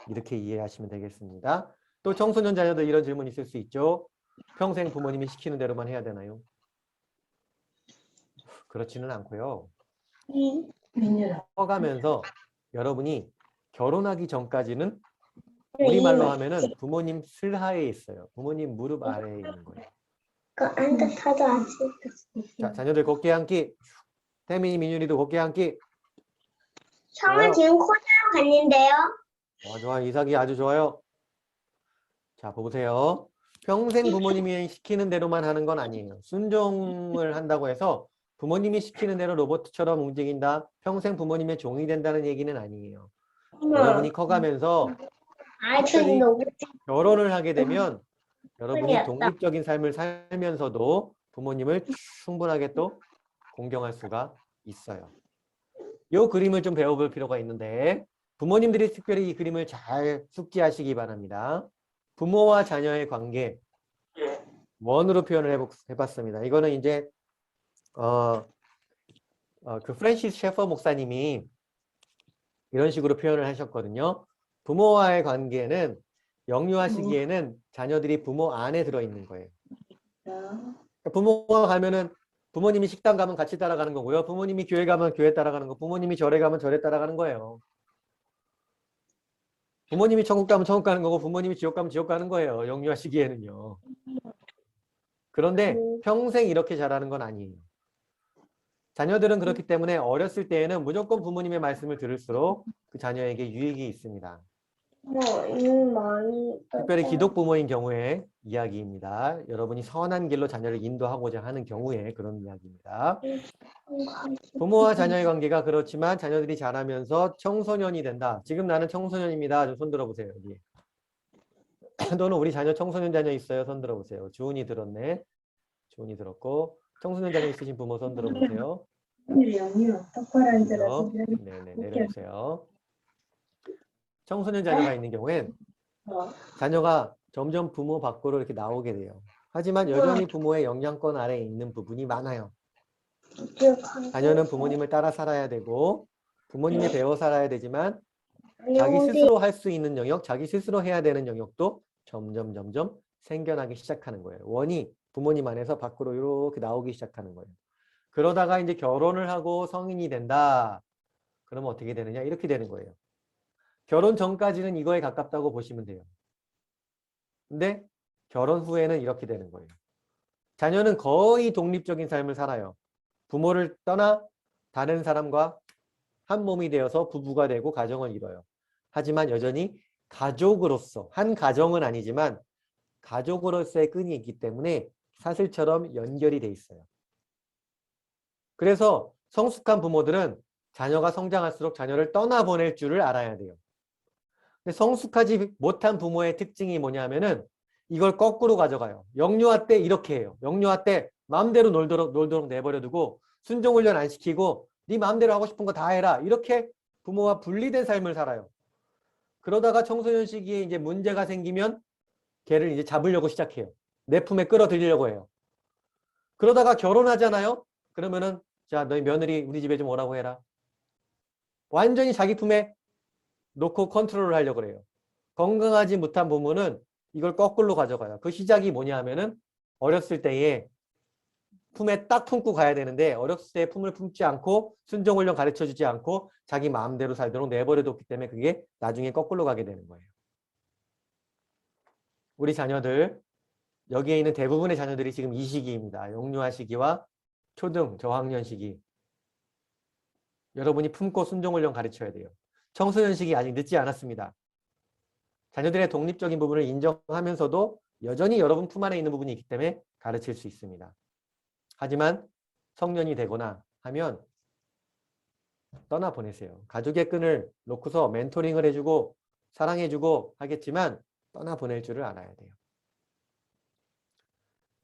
이렇게 이해하시면 되겠습니다. 또 청소년 자녀들 이런 질문 있을 수 있죠. 평생 부모님이 시키는 대로만 해야 되나요? 그렇지는 않고요. 커가면서 여러분이 결혼하기 전까지는 우리말로 하면은 부모님 슬하에 있어요. 부모님 무릎 아래에 있는 거예요. 자, 자녀들 곱게 앉기. 태민이, 민율이도 곱게 앉기. 저는 지금 코장 갔는데요. 좋아. 이삭이 아주 좋아요. 자, 보세요. 평생 부모님이 시키는 대로만 하는 건 아니에요. 순종을 한다고 해서 부모님이 시키는 대로 로봇처럼 움직인다. 평생 부모님의 종이 된다는 얘기는 아니에요. 여러분이 커가면서 특별히 결혼을 하게 되면 여러분이 독립적인 삶을 살면서도 부모님을 충분하게 또 공경할 수가 있어요. 이 그림을 좀 배워볼 필요가 있는데 부모님들이 특별히 이 그림을 잘 숙지하시기 바랍니다. 부모와 자녀의 관계 원으로 표현을 해봤습니다. 이거는 이제 그 프랜시스 셰퍼 목사님이 이런 식으로 표현을 하셨거든요. 부모와의 관계는 영유아시기에는 자녀들이 부모 안에 들어있는 거예요. 그러니까 부모가 가면은 부모님이 식당 가면 같이 따라가는 거고요. 부모님이 교회 가면 교회 따라가는 거, 부모님이 절에 가면 절에 따라가는 거예요. 부모님이 천국 가면 천국 가는 거고 부모님이 지옥 가면 지옥 가는 거예요. 영유아시기에는요. 그런데 평생 이렇게 자라는 건 아니에요. 자녀들은 그렇기 때문에 어렸을 때에는 무조건 부모님의 말씀을 들을수록 그 자녀에게 유익이 있습니다. 특별히 기독 부모인 경우의 이야기입니다. 여러분이 선한 길로 자녀를 인도하고자 하는 경우에 그런 이야기입니다. 부모와 자녀의 관계가 그렇지만 자녀들이 자라면서 청소년이 된다. 지금 나는 청소년입니다. 좀 손 들어보세요. 여기. 너는 우리 자녀 청소년 자녀 있어요? 손 들어보세요. 주은이 들었네. 주은이 들었고 청소년 자녀 있으신 부모 손 들어보세요. 네네 내려보세요. 청소년 자녀가 있는 경우엔 자녀가 점점 부모 밖으로 이렇게 나오게 돼요. 하지만 여전히 부모의 영향권 아래에 있는 부분이 많아요. 자녀는 부모님을 따라 살아야 되고 부모님이 배워 살아야 되지만 자기 스스로 할 수 있는 영역, 자기 스스로 해야 되는 영역도 점점 생겨나기 시작하는 거예요. 원이 부모님 안에서 밖으로 이렇게 나오기 시작하는 거예요. 그러다가 이제 결혼을 하고 성인이 된다. 그러면 어떻게 되느냐? 이렇게 되는 거예요. 결혼 전까지는 이거에 가깝다고 보시면 돼요. 근데 결혼 후에는 이렇게 되는 거예요. 자녀는 거의 독립적인 삶을 살아요. 부모를 떠나 다른 사람과 한 몸이 되어서 부부가 되고 가정을 이뤄요. 하지만 여전히 가족으로서, 한 가정은 아니지만 가족으로서의 끈이 있기 때문에 사슬처럼 연결이 돼 있어요. 그래서 성숙한 부모들은 자녀가 성장할수록 자녀를 떠나보낼 줄을 알아야 돼요. 근데 성숙하지 못한 부모의 특징이 뭐냐면은 이걸 거꾸로 가져가요. 영유아 때 이렇게 해요. 영유아 때 마음대로 놀도록 내버려두고 순종훈련 안 시키고 네 마음대로 하고 싶은 거 다 해라. 이렇게 부모와 분리된 삶을 살아요. 그러다가 청소년 시기에 이제 문제가 생기면 걔를 이제 잡으려고 시작해요. 내 품에 끌어들이려고 해요. 그러다가 결혼하잖아요. 그러면은 자, 너희 며느리 우리 집에 좀 오라고 해라. 완전히 자기 품에 놓고 컨트롤을 하려고 그래요. 건강하지 못한 부모는 이걸 거꾸로 가져가요. 그 시작이 뭐냐 하면은 어렸을 때에 품에 딱 품고 가야 되는데 어렸을 때 품을 품지 않고 순종훈련 가르쳐주지 않고 자기 마음대로 살도록 내버려뒀기 때문에 그게 나중에 거꾸로 가게 되는 거예요. 우리 자녀들, 여기에 있는 대부분의 자녀들이 지금 이 시기입니다. 영유아 시기와 초등, 저학년 시기. 여러분이 품고 순종훈련 가르쳐야 돼요. 청소년 시기 아직 늦지 않았습니다. 자녀들의 독립적인 부분을 인정하면서도 여전히 여러분 품 안에 있는 부분이 있기 때문에 가르칠 수 있습니다. 하지만 성년이 되거나 하면 떠나보내세요. 가족의 끈을 놓고서 멘토링을 해주고 사랑해주고 하겠지만 떠나보낼 줄을 알아야 돼요.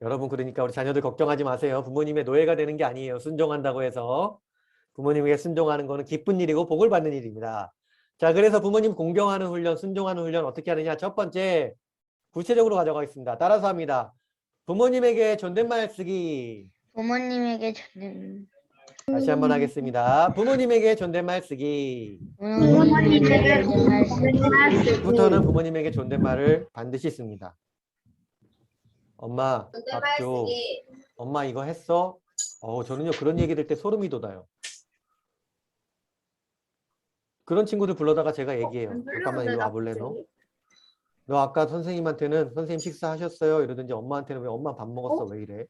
여러분 그러니까 우리 자녀들 걱정하지 마세요. 부모님의 노예가 되는 게 아니에요. 순종한다고 해서. 부모님에게 순종하는 것은 기쁜 일이고 복을 받는 일입니다. 자, 그래서 부모님 공경하는 훈련, 순종하는 훈련 어떻게 하느냐. 첫 번째, 구체적으로 가져가겠습니다. 따라서 합니다. 부모님에게 존댓말 쓰기. 부모님에게 저는 다시 한번 하겠습니다. 부모님에게 존댓말 쓰기. 부모님에게 존댓말 부터는 부모님에게 존댓말을 반드시 씁니다. 엄마, 밥 줘. 엄마 이거 했어? 저는요 그런 얘기 들 때 소름이 돋아요. 그런 친구들 불러다가 제가 얘기해요. 잠깐만 이리 와볼래 너? 너 아까 선생님한테는 선생님 식사하셨어요? 이러든지 엄마한테는 왜 엄마 밥 먹었어? 왜 이래?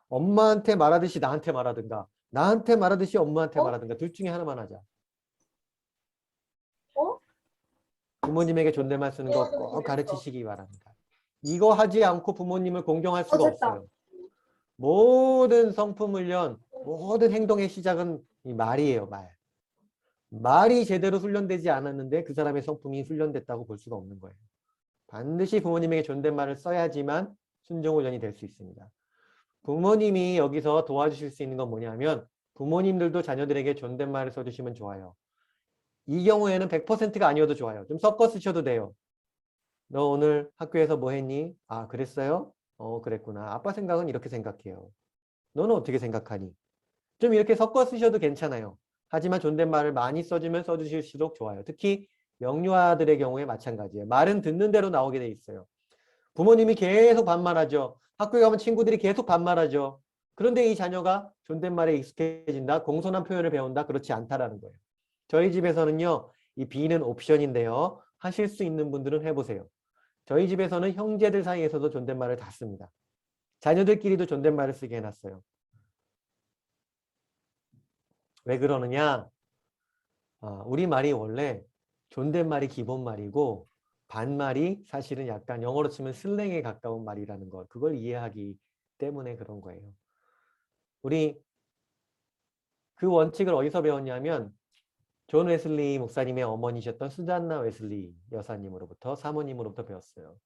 엄마한테 말하듯이 나한테 말하든가 나한테 말하듯이 엄마한테 말하든가 둘 중에 하나만 하자. 부모님에게 존댓말 쓰는 거 꼭 가르치시기 바랍니다. 이거 하지 않고 부모님을 공경할 수가 없어요. 모든 성품 훈련, 모든 행동의 시작은 이 말이에요. 말이 제대로 훈련되지 않았는데 그 사람의 성품이 훈련됐다고 볼 수가 없는 거예요. 반드시 부모님에게 존댓말을 써야지만 순종훈련이 될 수 있습니다. 부모님이 여기서 도와주실 수 있는 건 뭐냐면 부모님들도 자녀들에게 존댓말을 써주시면 좋아요. 이 경우에는 100%가 아니어도 좋아요. 좀 섞어 쓰셔도 돼요. 너 오늘 학교에서 뭐 했니? 아, 그랬어요? 그랬구나. 아빠 생각은 이렇게 생각해요. 너는 어떻게 생각하니? 좀 이렇게 섞어 쓰셔도 괜찮아요. 하지만 존댓말을 많이 써주면 써주실수록 좋아요. 특히 영유아들의 경우에 마찬가지예요. 말은 듣는 대로 나오게 돼 있어요. 부모님이 계속 반말하죠. 학교에 가면 친구들이 계속 반말하죠. 그런데 이 자녀가 존댓말에 익숙해진다, 공손한 표현을 배운다, 그렇지 않다라는 거예요. 저희 집에서는요, 이 B는 옵션인데요. 하실 수 있는 분들은 해보세요. 저희 집에서는 형제들 사이에서도 존댓말을 다 씁니다. 자녀들끼리도 존댓말을 쓰게 해놨어요. 왜 그러느냐? 우리말이 원래 존댓말이 기본말이고 반말이 사실은 약간 영어로 치면 슬랭에 가까운 말이라는 것, 그걸 이해하기 때문에 그런 거예요. 우리 그 원칙을 어디서 배웠냐면 존 웨슬리 목사님의 어머니셨던 수잔나 웨슬리 여사님으로부터, 사모님으로부터 배웠어요.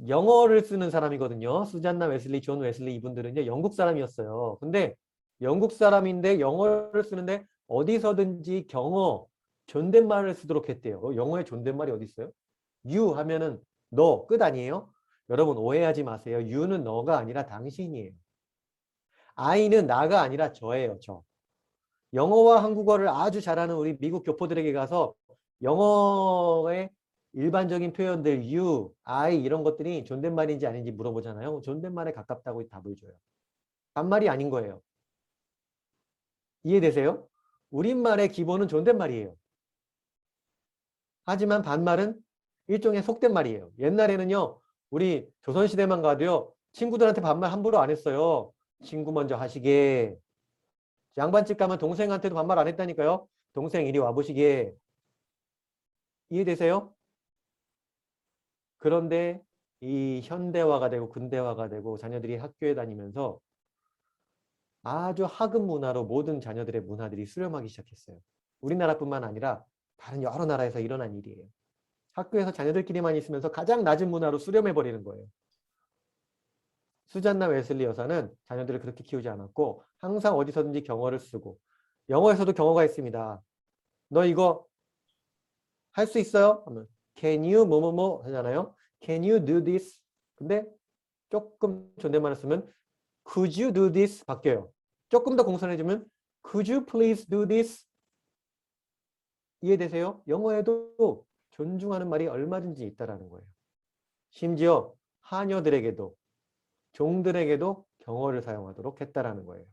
영어를 쓰는 사람이거든요. 수잔나 웨슬리, 존 웨슬리 이분들은요, 영국 사람이었어요. 근데 영국 사람인데 영어를 쓰는데 어디서든지 경어, 존댓말을 쓰도록 했대요. 영어에 존댓말이 어디 있어요? you 하면은 너, 끝 아니에요? 여러분 오해하지 마세요. you는 너가 아니라 당신이에요. I는 나가 아니라 저예요. 저. 영어와 한국어를 아주 잘하는 우리 미국 교포들에게 가서 영어의 일반적인 표현들 you, I 이런 것들이 존댓말인지 아닌지 물어보잖아요. 존댓말에 가깝다고 답을 줘요. 반말이 아닌 거예요. 이해되세요? 우리말의 기본은 존댓말이에요. 하지만 반말은 일종의 속된 말이에요. 옛날에는요, 우리 조선시대만 가도요, 친구들한테 반말 함부로 안 했어요. 친구 먼저 하시게. 양반집 가면 동생한테도 반말 안 했다니까요. 동생 이리 와보시게. 이해되세요? 그런데 이 현대화가 되고 근대화가 되고 자녀들이 학교에 다니면서 아주 학급 문화로 모든 자녀들의 문화들이 수렴하기 시작했어요. 우리나라뿐만 아니라 다른 여러 나라에서 일어난 일이에요. 학교에서 자녀들끼리만 있으면서 가장 낮은 문화로 수렴해버리는 거예요. 수잔나 웨슬리 여사는 자녀들을 그렇게 키우지 않았고 항상 어디서든지 경어를 쓰고, 영어에서도 경어가 있습니다. 너 이거 할 수 있어요? 하면 Can you 뭐뭐뭐 하잖아요. Can you do this? 근데 조금 존댓말을 쓰면 Could you do this? 바뀌어요. 조금 더 공손해지면 Could you please do this? 이해되세요? 영어에도 존중하는 말이 얼마든지 있다라는 거예요. 심지어 하녀들에게도 종들에게도 경어를 사용하도록 했다라는 거예요.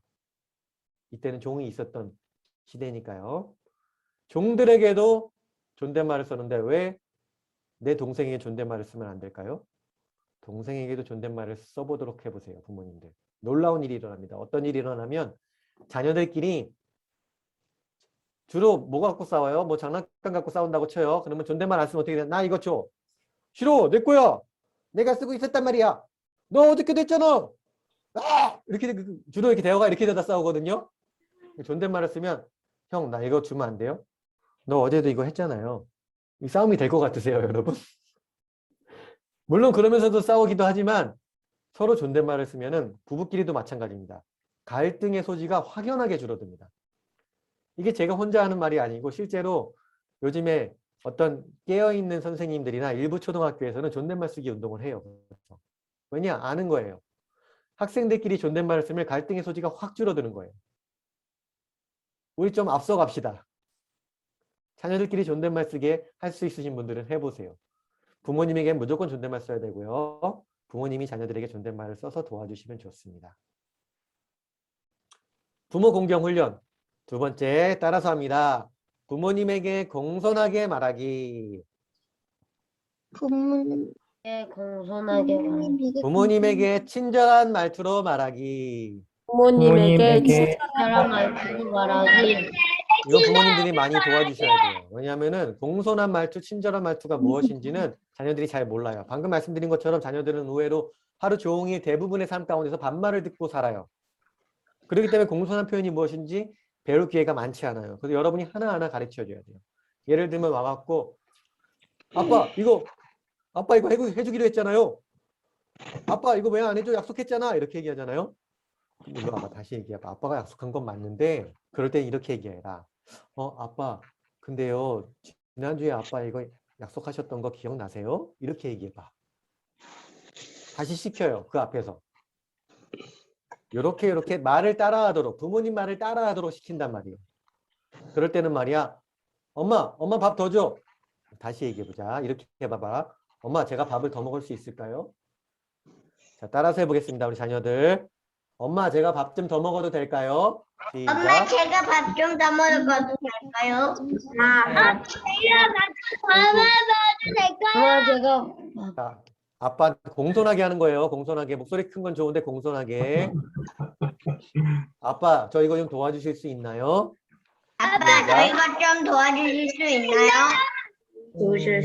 이때는 종이 있었던 시대니까요. 종들에게도 존댓말을 썼는데 왜 내 동생에게 존댓말을 쓰면 안 될까요? 동생에게도 존댓말을 써보도록 해보세요. 부모님들. 놀라운 일이 일어납니다. 어떤 일이 일어나면 자녀들끼리 주로 뭐 갖고 싸워요? 뭐 장난감 갖고 싸운다고 쳐요. 그러면 존댓말 안 쓰면 어떻게 돼? 나 이거 줘. 싫어. 내 거야. 내가 쓰고 있었단 말이야. 너 어저께도 했잖아. 아! 이렇게 주로 이렇게 대화가 이렇게 되다 싸우거든요. 존댓말을 쓰면 형 나 이거 주면 안 돼요? 너 어제도 이거 했잖아요. 이 싸움이 될 것 같으세요, 여러분? 물론 그러면서도 싸우기도 하지만 서로 존댓말을 쓰면은 부부끼리도 마찬가지입니다. 갈등의 소지가 확연하게 줄어듭니다. 이게 제가 혼자 하는 말이 아니고 실제로 요즘에 어떤 깨어있는 선생님들이나 일부 초등학교에서는 존댓말 쓰기 운동을 해요. 왜냐? 아는 거예요. 학생들끼리 존댓말을 쓰면 갈등의 소지가 확 줄어드는 거예요. 우리 좀 앞서 갑시다. 자녀들끼리 존댓말 쓰게 할 수 있으신 분들은 해보세요. 부모님에게 무조건 존댓말 써야 되고요. 부모님이 자녀들에게 존댓말을 써서 도와주시면 좋습니다. 부모 공경 훈련. 두 번째, 따라서 합니다. 부모님에게 공손하게 말하기. 공손하게 말하기. 부모님에게 친절한 말투로 말하기. 부모님에게 부모님에게 사람 말투로 말하기. 이건 부모님들이 많이 도와주셔야 돼요. 왜냐하면은 공손한 말투, 친절한 말투가 무엇인지는 자녀들이 잘 몰라요. 방금 말씀드린 것처럼 자녀들은 의외로 하루 종일 대부분의 삶 가운데서 반말을 듣고 살아요. 그렇기 때문에 공손한 표현이 무엇인지 배울 기회가 많지 않아요. 그래서 여러분이 하나하나 가르쳐줘야 돼요. 예를 들면 와갖고 아빠 이거 해주기로 했잖아요. 아빠 이거 왜 안 해줘? 약속했잖아. 이렇게 얘기하잖아요. 이거 아빠 다시 얘기해봐. 아빠가 약속한 건 맞는데 그럴 때 이렇게 얘기해라. 아빠 근데요 지난주에 아빠 이거 약속하셨던 거 기억나세요? 이렇게 얘기해봐. 다시 시켜요. 그 앞에서. 이렇게 말을 따라하도록 부모님 말을 따라하도록 시킨단 말이에요. 그럴 때는 말이야. 엄마 밥 더 줘. 다시 얘기해보자. 이렇게 해봐봐. 엄마 제가 밥을 더 먹을 수 있을까요? 자, 따라서 해보겠습니다. 우리 자녀들. 엄마 제가 밥 좀 더 먹어도 될까요? 엄마, 시작. 제가 밥 좀 더 먹어도 될까요? 제가 밥 먹어도 될까요? 엄마 제가 자, 아빠 공손하게 하는 거예요. 공손하게. 목소리 큰 건 좋은데 공손하게. 아빠 저 이거 좀 도와주실 수 있나요? 아빠, 저 이거 좀 도와주실 수 있나요?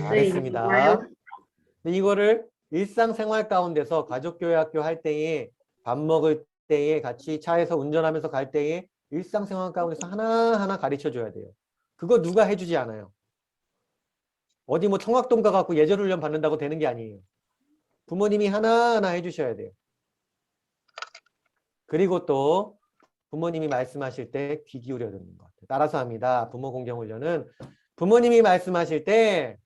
알겠습니다. 근데 이거를 일상생활 가운데서 가족교회 학교 할 때에 밥 먹을 때에 같이 차에서 운전하면서 갈 때에 일상생활 가운데서 하나하나 가르쳐 줘야 돼요. 그거 누가 해주지 않아요. 어디 뭐 청학동 가갖고 예절훈련 받는다고 되는 게 아니에요. 부모님이 하나하나 해주셔야 돼요. 그리고 또 부모님이 말씀하실 때 귀 기울여 듣는 것. 따라서 합니다. 부모 공경 훈련은 부모님이 말씀하실 때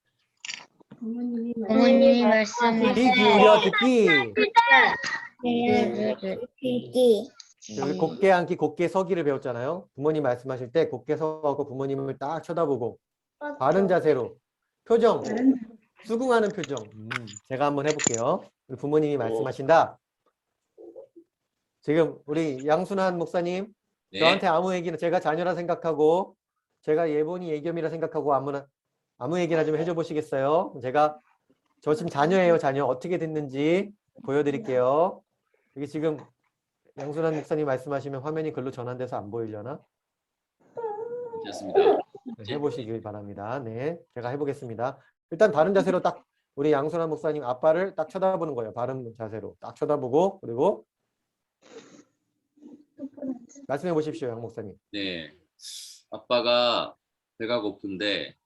부모님이 말씀하실 귀 기울여 듣기. 듣기. 여기 곧게 앉기, 곧게 서기를 배웠잖아요. 부모님 말씀하실 때 곧게 서고 부모님을 딱 쳐다보고 바른 자세로 표정, 수긍하는 표정. 제가 한번 해볼게요. 우리 부모님이 말씀하신다. 지금 우리 양순환 목사님 네. 저한테 아무 얘기나 제가 자녀라 생각하고 제가 예본이 예겸이라 생각하고 아무 얘기나 좀 해줘 보시겠어요? 저 지금 자녀예요. 자녀 어떻게 됐는지 보여드릴게요. 여기 지금 양순환 목사님 말씀하시면 화면이 글로 전환돼서 안 보이려나? 됐습니다. 네, 해보시길 바랍니다. 네, 제가 해보겠습니다. 일단 바른 자세로 딱 우리 양순환 목사님 아빠를 딱 쳐다보는 거예요. 바른 자세로 딱 쳐다보고 그리고 말씀해 보십시오, 양 목사님. 네. 아빠가 배가 고픈데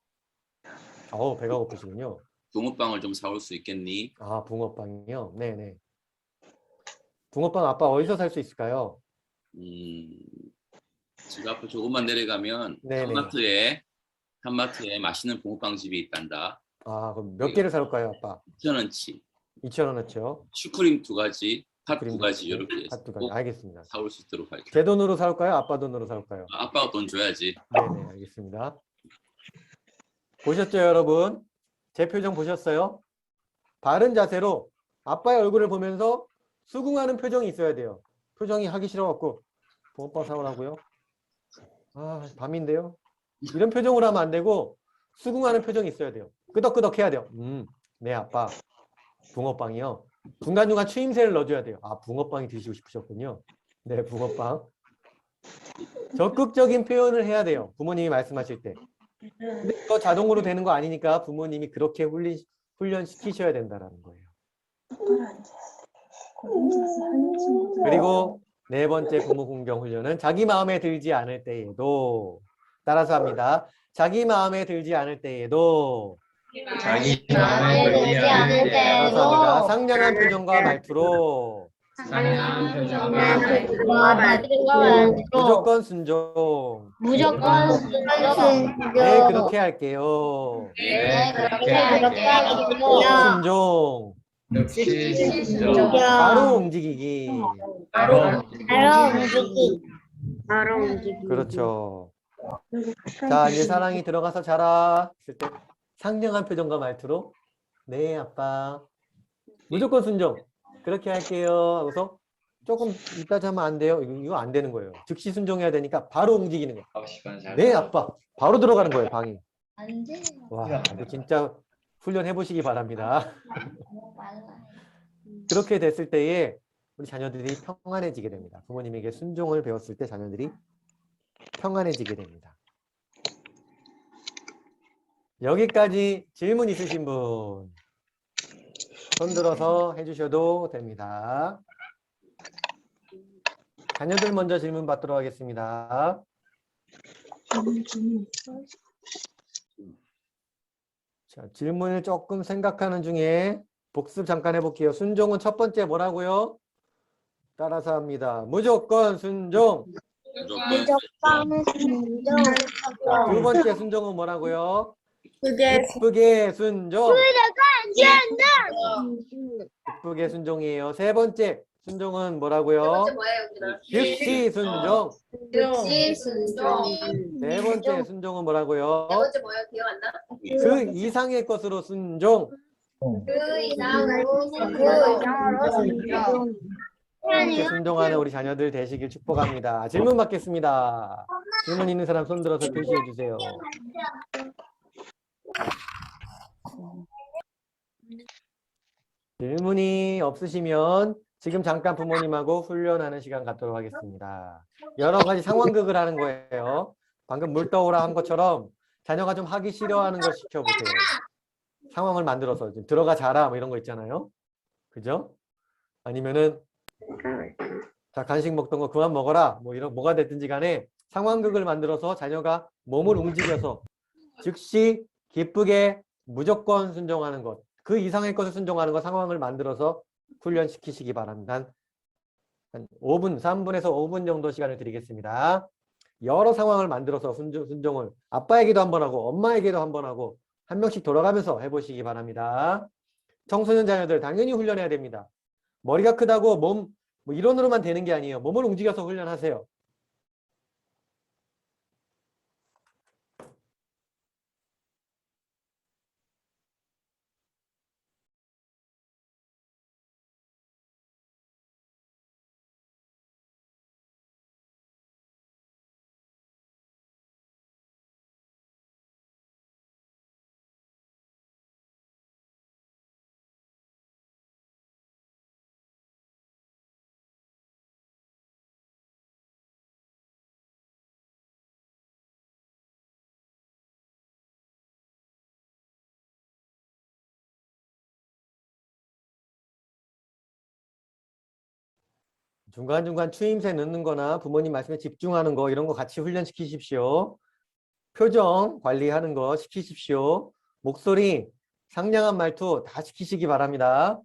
배가 고프시군요. 붕어빵을 좀 사올 수 있겠니? 아, 붕어빵이요? 네네. 붕어빵 아빠 어디서 살 수 있을까요? 집 앞에 조금만 내려가면 네네. 한마트에 맛있는 붕어빵 집이 있단다. 아, 그럼 몇 개를 사올까요, 아빠? 2,000원치. 2,000원어치요? 슈크림 2가지, 팥 크림 2가지 두 개, 이렇게 해서 팥 두 가지. 꼭 알겠습니다. 사올 수 있도록 할게요. 제 돈으로 사올까요? 아빠 돈으로 사올까요? 아빠가 돈 줘야지. 네네, 알겠습니다. 보셨죠, 여러분? 제 표정 보셨어요? 바른 자세로 아빠의 얼굴을 보면서 수긍하는 표정이 있어야 돼요. 표정이 하기 싫어갖고 붕어빵 사오라고요? 아, 밤인데요? 이런 표정으로 하면 안 되고 수긍하는 표정이 있어야 돼요. 끄덕끄덕 해야 돼요. 네, 아빠. 붕어빵이요. 중간중간 추임새를 넣어줘야 돼요. 아, 붕어빵이 드시고 싶으셨군요. 네, 붕어빵. 적극적인 표현을 해야 돼요. 부모님이 말씀하실 때. 근데 이거 자동으로 되는 거 아니니까 부모님이 그렇게 훈련시키셔야 된다는 거예요. 그리고 네 번째 부모 공경 훈련은 자기 마음에 들지 않을 때에도 따라서 합니다. 자기 마음에 들지 않을 때에도 자기 마음에 들지 않을 따라서 합니다. 때에도 상냥한 표정과 말투로 상냥한 표정과 말투로 무조건 순종. 무조건 네, 그렇게 할게요. 네, 그렇게 할게요. 순종. 역시 순종. 바로 움직이기. 바로 움직이기. 그렇죠. 자, 이제 사랑이 들어가서 자라 했을 때 상냥한 표정과 말투로 네, 아빠. 무조건 순종. 그렇게 할게요. 하고서 조금 이따 자면 안 돼요. 이거 안 되는 거예요. 즉시 순종해야 되니까 바로 움직이는 거예요. 9시간 잘. 네, 아빠. 바로 들어가는 거예요, 방이. 안 돼. 와, 이거 진짜 훈련해 보시기 바랍니다. 그렇게 됐을 때에 우리 자녀들이 평안해지게 됩니다. 부모님에게 순종을 배웠을 때 자녀들이 평안해지게 됩니다. 여기까지 질문 있으신 분 손 들어서 해주셔도 됩니다. 자녀들 먼저 질문 받도록 하겠습니다. 자, 질문을 조금 생각하는 중에 복습 잠깐 해볼게요. 순종은 첫 번째 뭐라고요? 따라서 합니다. 무조건 순종. 무조건 순종. 자, 두 번째 순종은 뭐라고요? 그게 기쁘게 순종. 순종. 기쁘게 순종이에요. 세 번째 순종은 뭐라고요? 즉시 순종. 즉시 순종. 네 번째 순종은 뭐라고요? 뭐예요? 기억 안 나? 그 이상의 것으로 순종. 그 이상으로 순종. 이렇게 순종하는 우리 자녀들 되시길 축복합니다. 질문 받겠습니다. 질문 있는 사람 손 들어서 표시해 주세요. 질문이 없으시면 지금 잠깐 부모님하고 훈련하는 시간 갖도록 하겠습니다. 여러 가지 상황극을 하는 거예요. 방금 물 떠오라 한 것처럼 자녀가 좀 하기 싫어하는 걸 시켜보세요. 상황을 만들어서 지금 들어가 자라 뭐 이런 거 있잖아요. 그죠? 아니면은 자 간식 먹던 거 그만 먹어라 뭐 이런 뭐가 됐든지 간에 상황극을 만들어서 자녀가 몸을 움직여서 즉시 기쁘게 무조건 순종하는 것, 그 이상의 것을 순종하는 것 상황을 만들어서 훈련시키시기 바랍니다. 한 5분, 3분에서 5분 정도 시간을 드리겠습니다. 여러 상황을 만들어서 순종을 아빠에게도 한번 하고 엄마에게도 한번 하고 한 명씩 돌아가면서 해보시기 바랍니다. 청소년 자녀들 당연히 훈련해야 됩니다. 머리가 크다고 몸 뭐 이론으로만 되는 게 아니에요. 몸을 움직여서 훈련하세요. 중간중간 추임새 넣는 거나 부모님 말씀에 집중하는 거 이런 거 같이 훈련시키십시오. 표정 관리하는 거 시키십시오. 목소리, 상냥한 말투 다 시키시기 바랍니다.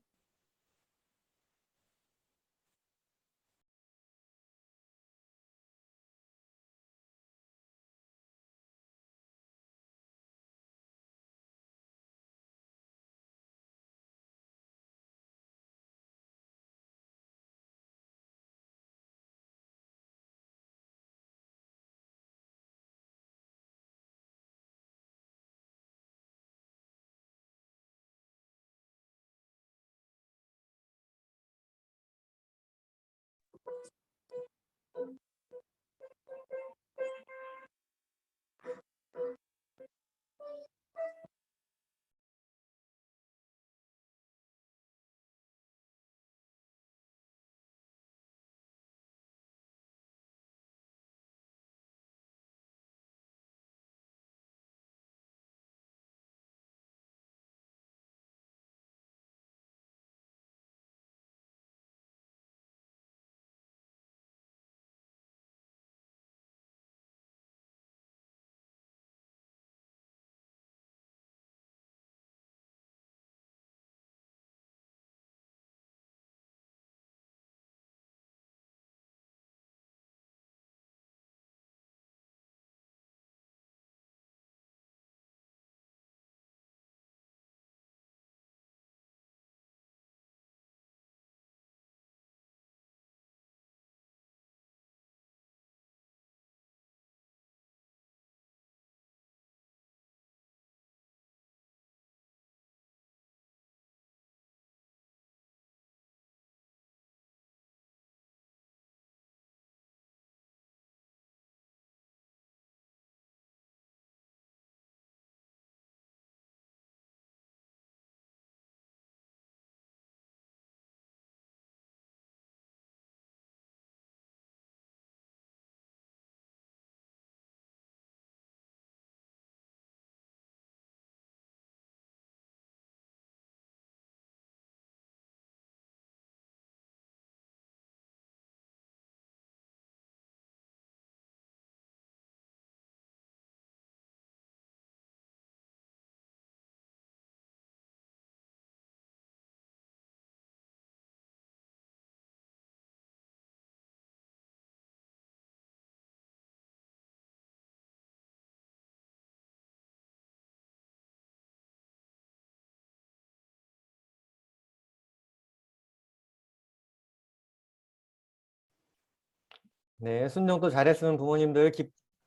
네, 순종도 잘했으면 부모님들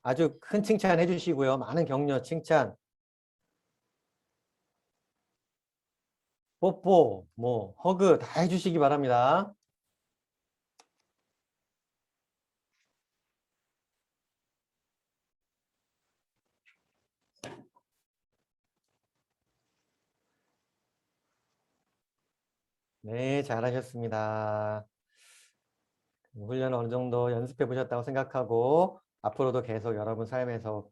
아주 큰 칭찬 해주시고요. 많은 격려, 칭찬, 뽀뽀, 뭐 허그 다 해주시기 바랍니다. 네, 잘하셨습니다. 훈련 어느 정도 연습해 보셨다고 생각하고 앞으로도 계속 여러분 삶에서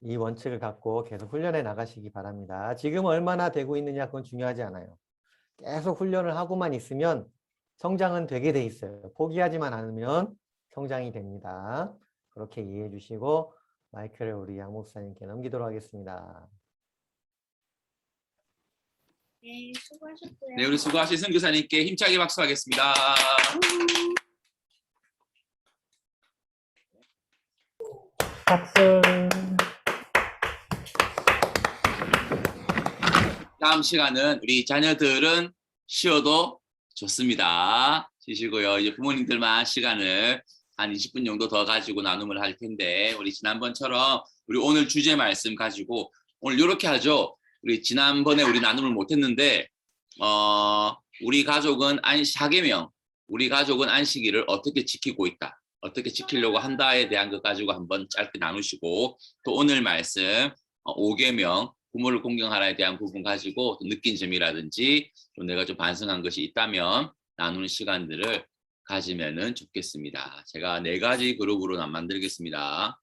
이 원칙을 갖고 계속 훈련해 나가시기 바랍니다. 지금 얼마나 되고 있느냐 그건 중요하지 않아요. 계속 훈련을 하고만 있으면 성장은 되게 돼 있어요. 포기하지만 않으면 성장이 됩니다. 그렇게 이해해 주시고 마이크를 우리 양 목사님께 넘기도록 하겠습니다. 네, 수고하셨고요. 네, 우리 수고하신 선교사님께 힘차게 박수하겠습니다. 박수. 다음 시간은 우리 자녀들은 쉬어도 좋습니다. 쉬시고요. 이제 부모님들만 시간을 한 20분 정도 더 가지고 나눔을 할 텐데 우리 지난번처럼 우리 오늘 주제 말씀 가지고 오늘 이렇게 하죠. 우리 지난번에 우리 나눔을 못했는데 우리 가족은 하계명 우리 가족은 안식일을 어떻게 지키고 있다. 어떻게 지키려고 한다에 대한 것 가지고 한번 짧게 나누시고 또 오늘 말씀 5계명 부모를 공경하라에 대한 부분 가지고 느낀 점이라든지 또 내가 좀 반성한 것이 있다면 나누는 시간들을 가지면은 좋겠습니다. 제가 4가지 그룹으로 만들겠습니다.